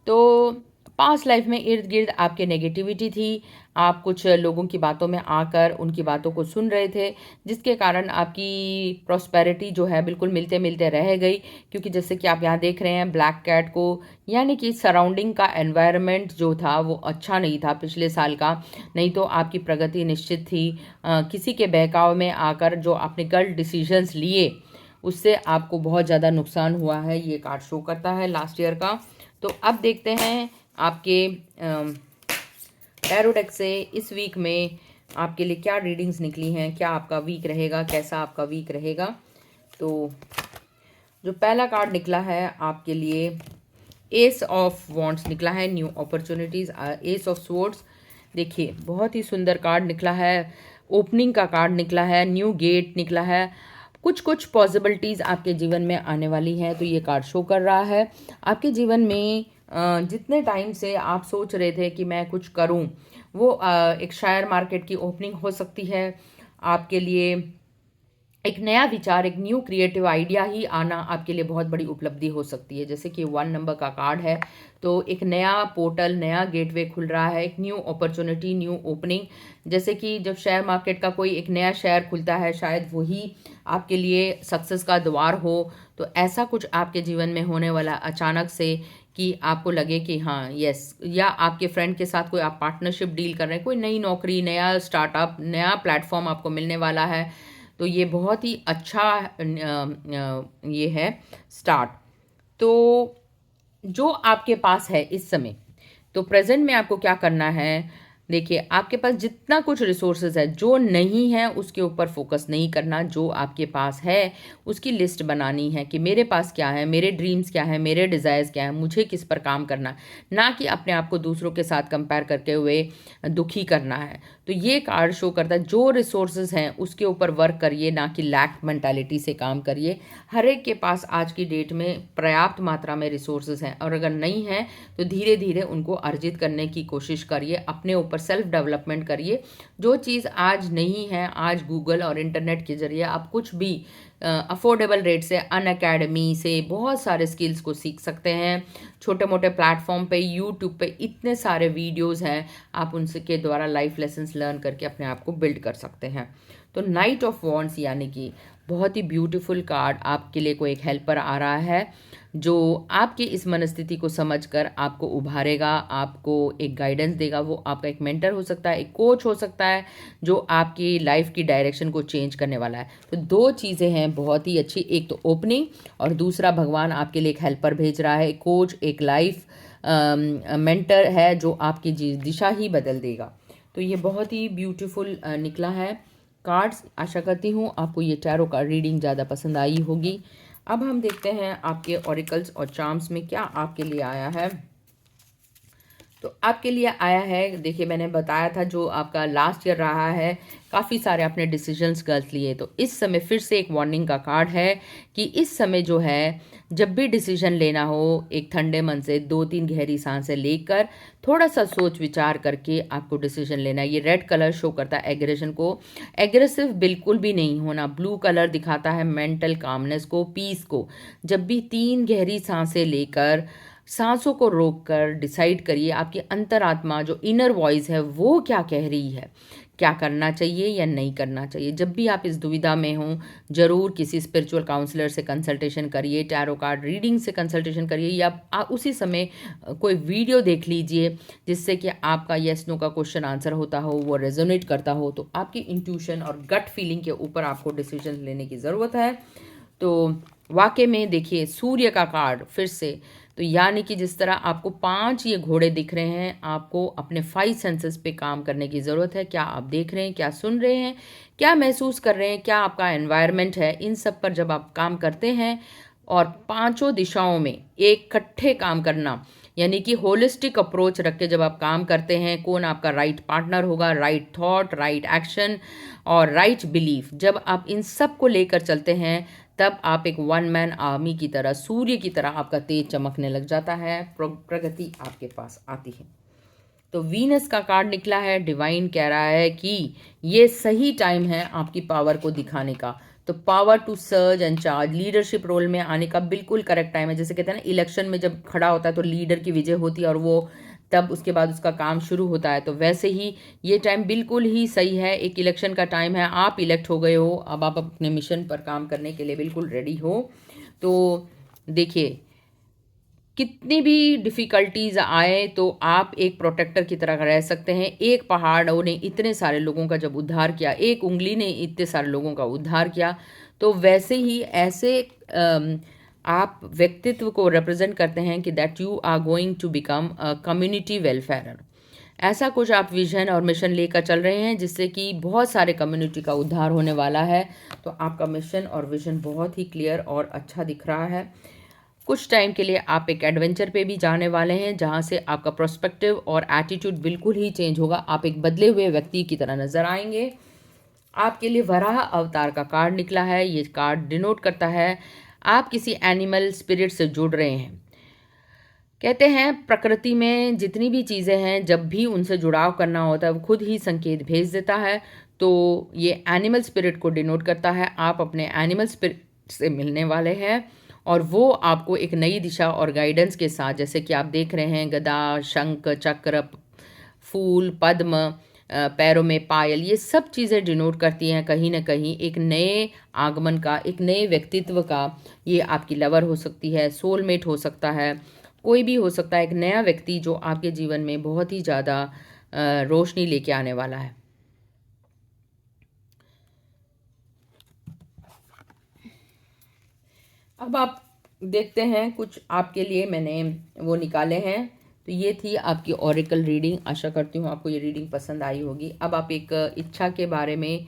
तो पास्ट लाइफ में इर्द गिर्द आपके नेगेटिविटी थी, आप कुछ लोगों की बातों में आकर उनकी बातों को सुन रहे थे, जिसके कारण आपकी प्रॉस्पेरिटी जो है बिल्कुल मिलते मिलते रह गई। क्योंकि जैसे कि आप यहाँ देख रहे हैं ब्लैक कैट को, यानी कि सराउंडिंग का एनवायरनमेंट जो था वो अच्छा नहीं था पिछले साल का, नहीं तो आपकी प्रगति निश्चित थी। किसी के बहकाव में आकर जो आपने गलत डिसीजंस लिए उससे आपको बहुत ज़्यादा नुकसान हुआ है, ये कार्ड शो करता है लास्ट ईयर का। तो अब देखते हैं आपके टैरो डेक से इस वीक में आपके लिए क्या रीडिंग्स निकली हैं, क्या आपका वीक रहेगा, कैसा आपका वीक रहेगा। तो जो पहला कार्ड निकला है आपके लिए एस ऑफ वॉन्ड्स निकला है, new opportunities, S of swords. देखिए बहुत ही सुंदर कार्ड निकला है, ओपनिंग का कार्ड निकला है, न्यू गेट निकला है, कुछ कुछ पॉसिबिलिटीज़ आपके जीवन में आने वाली हैं। तो ये कार्ड शो कर रहा है आपके जीवन में जितने टाइम से आप सोच रहे थे कि मैं कुछ करूं, वो एक शेयर मार्केट की ओपनिंग हो सकती है आपके लिए। एक नया विचार, एक न्यू क्रिएटिव आइडिया ही आना आपके लिए बहुत बड़ी उपलब्धि हो सकती है। जैसे कि 1 नंबर का कार्ड है, तो एक नया पोर्टल, नया गेटवे खुल रहा है, एक न्यू अपॉर्चुनिटी, न्यू ओपनिंग। जैसे कि जब शेयर मार्केट का कोई एक नया शेयर खुलता है, शायद वही आपके लिए सक्सेस का द्वार हो। तो ऐसा कुछ आपके जीवन में होने वाला अचानक से, कि आपको लगे कि हाँ यस, या आपके फ्रेंड के साथ कोई आप पार्टनरशिप डील कर रहे हैं, कोई नई नौकरी, नया स्टार्टअप, नया प्लेटफॉर्म आपको मिलने वाला है। तो ये बहुत ही अच्छा ये है स्टार्ट। तो जो आपके पास है इस समय, तो प्रेजेंट में आपको क्या करना है, देखिए आपके पास जितना कुछ रिसोर्सेज है, जो नहीं है उसके ऊपर फोकस नहीं करना, जो आपके पास है उसकी लिस्ट बनानी है कि मेरे पास क्या है, मेरे ड्रीम्स क्या है, मेरे डिज़ायर्स क्या है, मुझे किस पर काम करना, ना कि अपने आप को दूसरों के साथ कंपेयर करते हुए दुखी करना है। तो ये कार्ड शो करता है जो रिसोर्सेज हैं उसके ऊपर वर्क करिए, ना कि लैक मेंटालिटी से काम करिए। हर एक के पास आज की डेट में पर्याप्त मात्रा में रिसोर्सेज हैं, और अगर नहीं है तो धीरे धीरे उनको अर्जित करने की कोशिश करिए, अपने ऊपर सेल्फ डेवलपमेंट करिए। जो चीज़ आज नहीं है, आज गूगल और इंटरनेट के जरिए आप कुछ भी अफोर्डेबल रेट से अनअकैडमी से बहुत सारे स्किल्स को सीख सकते हैं। छोटे मोटे प्लेटफॉर्म पे, यूट्यूब पे इतने सारे वीडियोस हैं, आप उनके द्वारा लाइफ लेसन्स लर्न करके अपने आप को बिल्ड कर सकते हैं। तो नाइट ऑफ वॉन्ड्स यानी कि बहुत ही ब्यूटीफुल कार्ड आपके लिए कोई एक हेल्पर आ रहा है, जो आपकी इस मनस्थिति को समझकर आपको उभारेगा, आपको एक गाइडेंस देगा। वो आपका एक मेंटर हो सकता है, एक कोच हो सकता है, जो आपकी लाइफ की डायरेक्शन को चेंज करने वाला है। तो दो चीज़ें हैं बहुत ही अच्छी, एक तो ओपनिंग, और दूसरा भगवान आपके लिए एक हेल्पर भेज रहा है, एक कोच, एक लाइफ मेंटर है जो आपकी दिशा ही बदल देगा। तो ये बहुत ही ब्यूटीफुल निकला है कार्ड्स। आशा करती हूँ आपको ये टैरो कार्ड रीडिंग ज़्यादा पसंद आई होगी। अब हम देखते हैं आपके ऑरिकल्स और चार्म्स में क्या आपके लिए आया है। तो आपके लिए आया है, देखिए मैंने बताया था जो आपका लास्ट ईयर रहा है, काफ़ी सारे आपने डिसीजंस गलत लिए। तो इस समय फिर से एक वार्निंग का कार्ड है कि इस समय जो है, जब भी डिसीजन लेना हो, एक ठंडे मन से 2-3 गहरी सांसें लेकर थोड़ा सा सोच विचार करके आपको डिसीजन लेना है। ये रेड कलर शो करता है एग्रेशन को, एग्रेसिव बिल्कुल भी नहीं होना। ब्लू कलर दिखाता है मेंटल कामनेस को, पीस को। जब भी 3 गहरी सांसें लेकर, सांसों को रोककर डिसाइड करिए आपकी अंतरात्मा, जो इनर वॉइस है, वो क्या कह रही है, क्या करना चाहिए या नहीं करना चाहिए। जब भी आप इस दुविधा में हों, ज़रूर किसी स्पिरिचुअल काउंसलर से कंसल्टेशन करिए, टैरो कार्ड रीडिंग से कंसल्टेशन करिए, या उसी समय कोई वीडियो देख लीजिए जिससे कि आपका येस नो का क्वेश्चन आंसर होता हो, वो रेजोनेट करता हो। तो आपकी इंट्यूशन और गट फीलिंग के ऊपर आपको डिसीजन लेने की ज़रूरत है। तो वाकई में देखिए सूर्य का कार्ड फिर से, तो यानी कि जिस तरह आपको 5 ये घोड़े दिख रहे हैं, आपको अपने 5 सेंसेस पे काम करने की ज़रूरत है। क्या आप देख रहे हैं, क्या सुन रहे हैं, क्या महसूस कर रहे हैं, क्या आपका एनवायरनमेंट है, इन सब पर जब आप काम करते हैं और पांचों दिशाओं में एक इकट्ठे काम करना, यानी कि होलिस्टिक अप्रोच रख के जब आप काम करते हैं, कौन आपका राइट पार्टनर होगा, राइट थॉट, राइट एक्शन और राइट बिलीफ, जब आप इन सब को लेकर चलते हैं, तब आप एक 1 मैन आर्मी की तरह, सूर्य की तरह आपका तेज चमकने लग जाता है, प्रगति आपके पास आती है। तो वीनस का कार्ड निकला है, डिवाइन कह रहा है कि ये सही टाइम है आपकी पावर को दिखाने का। तो power to surge and charge, leadership role में आने का बिल्कुल करेक्ट टाइम है। जैसे कहते हैं ना, इलेक्शन में जब खड़ा होता है तो लीडर की विजय होती है और वो तब उसके बाद उसका काम शुरू होता है, तो वैसे ही ये टाइम बिल्कुल ही सही है। एक इलेक्शन का टाइम है, आप इलेक्ट हो गए हो, अब आप अपने मिशन पर काम करने के लिए बिल्कुल रेडी हो। तो देखिए, कितनी भी डिफ़िकल्टीज आए तो आप एक प्रोटेक्टर की तरह रह सकते हैं। एक पहाड़ों ने इतने सारे लोगों का जब उद्धार किया, एक उंगली ने इतने सारे लोगों का उद्धार किया, तो वैसे ही ऐसे आप व्यक्तित्व को रिप्रेजेंट करते हैं कि that you are going to become a community welfare. ऐसा कुछ आप विजन और मिशन लेकर चल रहे हैं जिससे कि बहुत सारे कम्युनिटी का उद्धार होने वाला है। तो आपका मिशन और विजन बहुत ही क्लियर और अच्छा दिख रहा है। कुछ टाइम के लिए आप एक एडवेंचर पे भी जाने वाले हैं जहाँ से आपका प्रोस्पेक्टिव और एटीट्यूड बिल्कुल ही चेंज होगा। आप एक बदले हुए व्यक्ति की तरह नजर आएंगे। आपके लिए वराह अवतार का कार्ड निकला है। ये कार्ड डिनोट करता है आप किसी एनिमल स्पिरिट से जुड़ रहे हैं। कहते हैं प्रकृति में जितनी भी चीज़ें हैं, जब भी उनसे जुड़ाव करना होता है वो खुद ही संकेत भेज देता है। तो ये एनिमल स्पिरिट को डिनोट करता है। आप अपने एनिमल स्पिरिट से मिलने वाले हैं और वो आपको एक नई दिशा और गाइडेंस के साथ, जैसे कि आप देख रहे हैं गदा, शंख, चक्र, फूल, पद्म, पैरों में पायल, ये सब चीज़ें डिनोट करती हैं कहीं ना कहीं एक नए आगमन का, एक नए व्यक्तित्व का। ये आपकी लवर हो सकती है, सोलमेट हो सकता है, कोई भी हो सकता है, एक नया व्यक्ति जो आपके जीवन में बहुत ही ज़्यादा रोशनी लेके आने वाला है। अब आप देखते हैं, कुछ आपके लिए मैंने वो निकाले हैं। तो ये थी आपकी ओरेकल रीडिंग। आशा करती हूँ आपको ये रीडिंग पसंद आई होगी। अब आप एक इच्छा के बारे में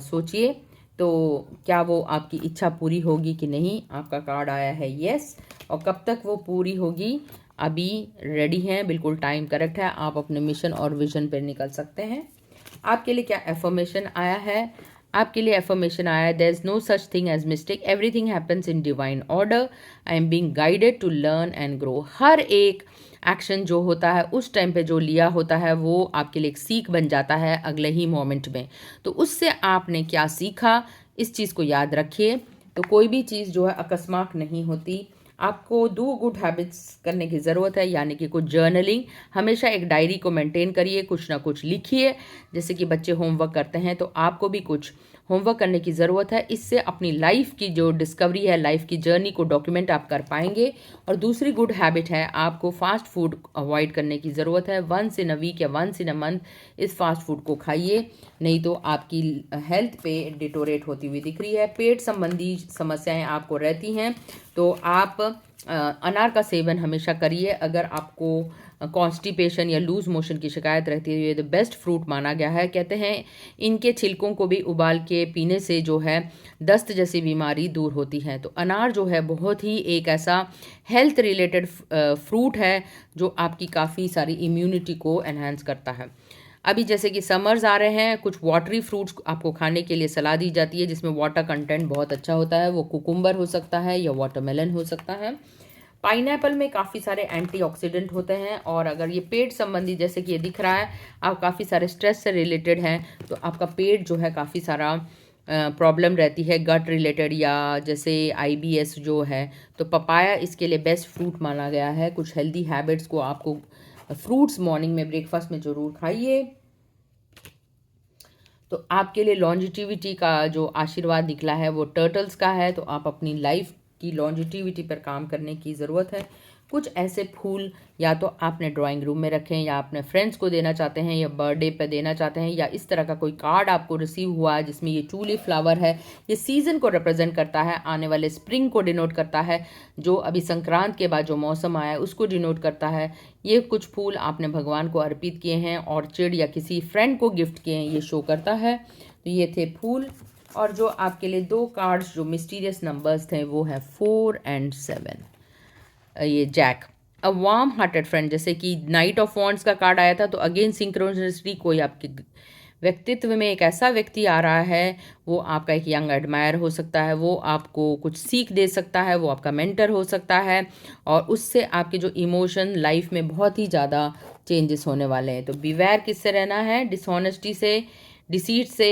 सोचिए, तो क्या वो आपकी इच्छा पूरी होगी कि नहीं। आपका कार्ड आया है यस, और कब तक वो पूरी होगी, अभी रेडी हैं, बिल्कुल टाइम करेक्ट है, आप अपने मिशन और विजन पर निकल सकते हैं। आपके लिए क्या एफर्मेशन आया है? आपके लिए एफर्मेशन आया है, there is no such thing as mistake, everything happens in divine order, I am being guided to learn and grow. हर एक एक्शन जो होता है उस टाइम पे जो लिया होता है वो आपके लिए एक सीख बन जाता है अगले ही मोमेंट में। तो उससे आपने क्या सीखा, इस चीज़ को याद रखिए। तो कोई भी चीज़ जो है अकस्मात नहीं होती। आपको 2 गुड हैबिट्स करने की ज़रूरत है, यानी कि कुछ जर्नलिंग, हमेशा एक डायरी को मेंटेन करिए, कुछ ना कुछ लिखिए। जैसे कि बच्चे होमवर्क करते हैं तो आपको भी कुछ होमवर्क करने की ज़रूरत है। इससे अपनी लाइफ की जो डिस्कवरी है, लाइफ की जर्नी को डॉक्यूमेंट आप कर पाएंगे। और दूसरी गुड हैबिट है, आपको फास्ट फूड अवॉइड करने की ज़रूरत है। वंस इन अ वीक या वंस इन अ मंथ इस फास्ट फूड को खाइए, नहीं तो आपकी हेल्थ पे डिटोरेट होती हुई दिख रही है। पेट संबंधी समस्याएं आपको रहती हैं तो आप अनार का सेवन हमेशा करिए। अगर आपको कॉन्स्टिपेशन या लूज मोशन की शिकायत रहती है, ये द बेस्ट फ्रूट माना गया है। कहते हैं इनके छिलकों को भी उबाल के पीने से जो है दस्त जैसी बीमारी दूर होती है। तो अनार जो है बहुत ही एक ऐसा हेल्थ रिलेटेड फ्रूट है जो आपकी काफ़ी सारी इम्यूनिटी को एनहांस करता है। अभी जैसे कि समर्स आ रहे हैं, कुछ वाटरी फ्रूट्स आपको खाने के लिए सलाह दी जाती है जिसमें वाटर कंटेंट बहुत अच्छा होता है। वो कुकुम्बर हो सकता है या वाटरमेलन हो सकता है। पाइनएप्पल में काफ़ी सारे एंटीऑक्सीडेंट होते हैं। और अगर ये पेट संबंधी, जैसे कि ये दिख रहा है, आप काफ़ी सारे स्ट्रेस से रिलेटेड हैं, तो आपका पेट जो है काफ़ी सारा प्रॉब्लम रहती है गट रिलेटेड, या जैसे आईबीएस जो है, तो पपाया इसके लिए बेस्ट फ्रूट माना गया है। कुछ हेल्दी हैबिट्स को आपको फ्रूट्स मॉर्निंग में ब्रेकफास्ट में ज़रूर खाइए। तो आपके लिए लॉन्जिटिविटी का जो आशीर्वाद निकला है वो टर्टल्स का है। तो आप अपनी लाइफ की लॉन्जिटिविटी पर काम करने की ज़रूरत है। कुछ ऐसे फूल या तो आपने ड्राइंग रूम में रखें, या अपने फ्रेंड्स को देना चाहते हैं, या बर्थडे पे देना चाहते हैं, या इस तरह का कोई कार्ड आपको रिसीव हुआ है जिसमें ये ट्यूलिप फ्लावर है। ये सीज़न को रिप्रेजेंट करता है, आने वाले स्प्रिंग को डिनोट करता है, जो अभी संक्रांत के बाद जो मौसम आया है उसको डिनोट करता है। ये कुछ फूल आपने भगवान को अर्पित किए हैं, ऑर्चिड या किसी फ्रेंड को गिफ्ट किए हैं, ये शो करता है। तो ये थे फूल। और जो आपके लिए 2 कार्ड्स जो मिस्टीरियस नंबर्स थे वो है 4 और 7। ये jack, a warm hearted friend, जैसे कि नाइट ऑफ वॉन्ड्स का कार्ड आया था। तो अगेन सिंक्रोनिसिटी, कोई आपके व्यक्तित्व में एक ऐसा व्यक्ति आ रहा है, वो आपका एक यंग एडमायर हो सकता है, वो आपको कुछ सीख दे सकता है, वो आपका मेंटर हो सकता है, और उससे आपके जो इमोशन लाइफ में बहुत ही ज़्यादा चेंजेस होने वाले हैं। तो बिवेयर किससे रहना है? डिसऑनेस्टी से, डिसीट से,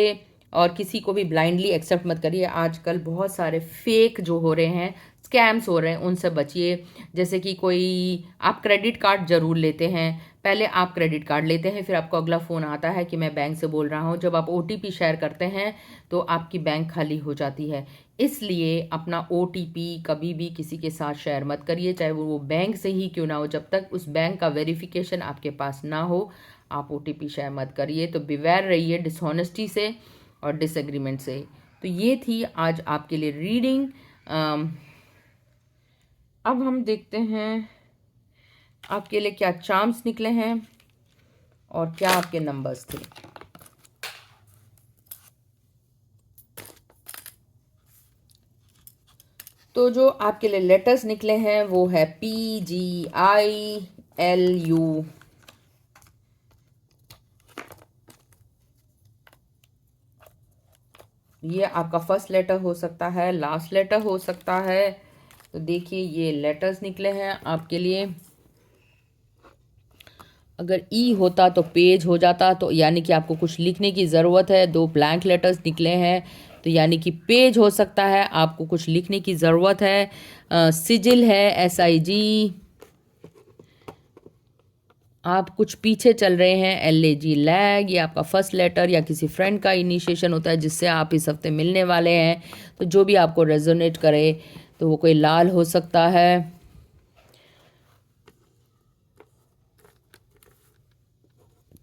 और किसी को भी ब्लाइंडली एक्सेप्ट मत करिए। आजकल बहुत सारे फेक जो हो रहे हैं, स्कैम्स हो रहे हैं, उनसे बचिए। जैसे कि कोई आप क्रेडिट कार्ड ज़रूर लेते हैं, पहले आप क्रेडिट कार्ड लेते हैं, फिर आपको अगला फ़ोन आता है कि मैं बैंक से बोल रहा हूँ। जब आप ओटीपी शेयर करते हैं तो आपकी बैंक खाली हो जाती है। इसलिए अपना ओटीपी कभी भी किसी के साथ शेयर मत करिए, चाहे वो बैंक से ही क्यों ना हो। जब तक उस बैंक का वेरिफिकेशन आपके पास ना हो, आप ओटीपी शेयर मत करिए। तो बिवेयर रहिए डिसऑनेस्टी से और डिसएग्रीमेंट से। तो ये थी आज आपके लिए रीडिंग। अब हम देखते हैं आपके लिए क्या चार्म्स निकले हैं और क्या आपके नंबर्स थे। तो जो आपके लिए लेटर्स निकले हैं वो है PGILU। ये आपका फर्स्ट लेटर हो सकता है, लास्ट लेटर हो सकता है। तो देखिए ये लेटर्स निकले हैं आपके लिए। अगर ई होता तो पेज हो जाता, तो यानी कि आपको कुछ लिखने की ज़रूरत है। दो ब्लैंक लेटर्स निकले हैं तो यानी कि पेज हो सकता है, आपको कुछ लिखने की ज़रूरत है। सिजिल है, SIG। आप कुछ पीछे चल रहे हैं, LAG लैग। ये आपका फर्स्ट लेटर या किसी फ्रेंड का इनिशिएशन होता है जिससे आप इस हफ्ते मिलने वाले हैं। तो जो भी आपको रेजोनेट करे, तो वो कोई लाल हो सकता है।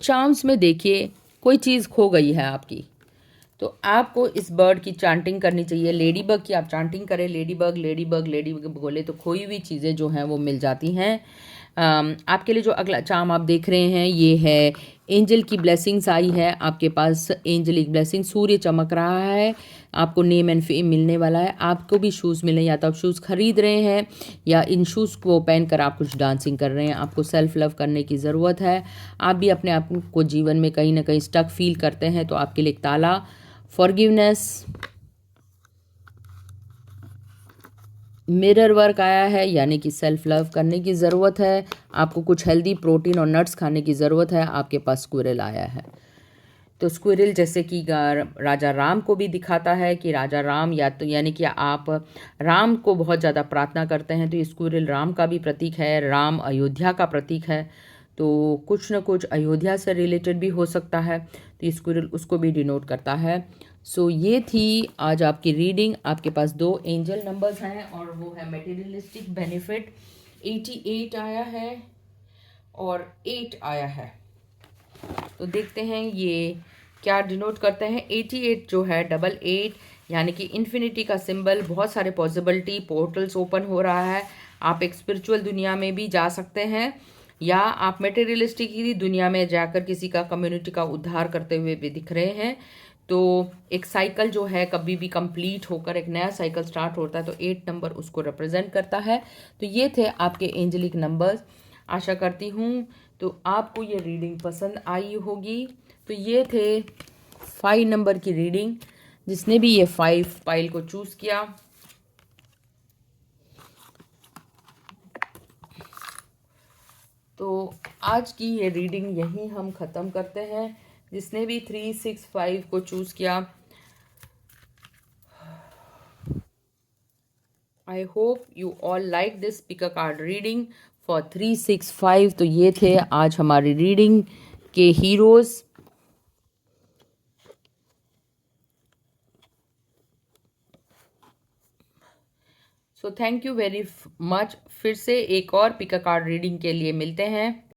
चार्म्स में देखिए कोई चीज़ खो गई है आपकी, तो आपको इस बर्ड की चांटिंग करनी चाहिए। लेडी बग की आप चांटिंग करें, lady bug lady bug lady bug बोले तो खोई हुई चीज़ें जो हैं वो मिल जाती हैं। आपके लिए जो अगला चार्म आप देख रहे हैं ये है एंजल की ब्लेसिंग्स आई है आपके पास। एंजलिक ब्लेसिंग, सूर्य चमक रहा है, आपको नेम एंड फेम मिलने वाला है। आपको भी शूज़ मिले, या तो आप शूज़ खरीद रहे हैं या इन शूज़ को पहन कर आप कुछ डांसिंग कर रहे हैं। आपको सेल्फ लव करने की ज़रूरत है। आप भी अपने आप को जीवन में कहीं ना कहीं स्टक फील करते हैं, तो आपके लिए एक ताला फॉरगिवनेस। मिरर वर्क आया है, यानी कि सेल्फ लव करने की ज़रूरत है। आपको कुछ हेल्दी प्रोटीन और नट्स खाने की ज़रूरत है। आपके पास स्क्विरल आया है, तो स्क्विरल जैसे कि राजा राम को भी दिखाता है कि राजा राम या तो यानी कि आप राम को बहुत ज़्यादा प्रार्थना करते हैं, तो ये स्क्विरल राम का भी प्रतीक है। राम अयोध्या का प्रतीक है, तो कुछ न कुछ अयोध्या से रिलेटेड भी हो सकता है, तो ये स्क्विरल उसको भी डिनोट करता है। सो ये थी आज आपकी रीडिंग। आपके पास दो एंजल नंबर्स हैं और वो है मटेरियलिस्टिक बेनिफिट। 88 आया है और 8 आया है। तो देखते हैं ये क्या डिनोट करते हैं। 88 जो है 88, यानी कि इन्फिनिटी का सिंबल। बहुत सारे पॉसिबिलिटी पोर्टल्स ओपन हो रहा है। आप एक स्पिरिचुअल दुनिया में भी जा सकते हैं, या आप मटेरियलिस्टिक की दुनिया में जाकर किसी का कम्युनिटी का उद्धार करते हुए भी दिख रहे हैं। तो एक साइकिल जो है कभी भी कंप्लीट होकर एक नया साइकिल स्टार्ट होता है, तो 8 नंबर उसको रिप्रेजेंट करता है। तो ये थे आपके एंजलिक नंबर्स। आशा करती हूँ तो आपको ये रीडिंग पसंद आई होगी। तो ये थे 5 नंबर की रीडिंग। जिसने भी ये 5 पाइल को चूज़ किया, तो आज की ये रीडिंग यहीं हम ख़त्म करते हैं। जिसने भी 3, 6, 5 को चूज़ किया, I hope you all like this pick a card reading for 3, 6, 5। तो ये थे आज हमारी रीडिंग के heroes. So thank you very much. फिर से एक और पिक अ कार्ड रीडिंग के लिए मिलते हैं।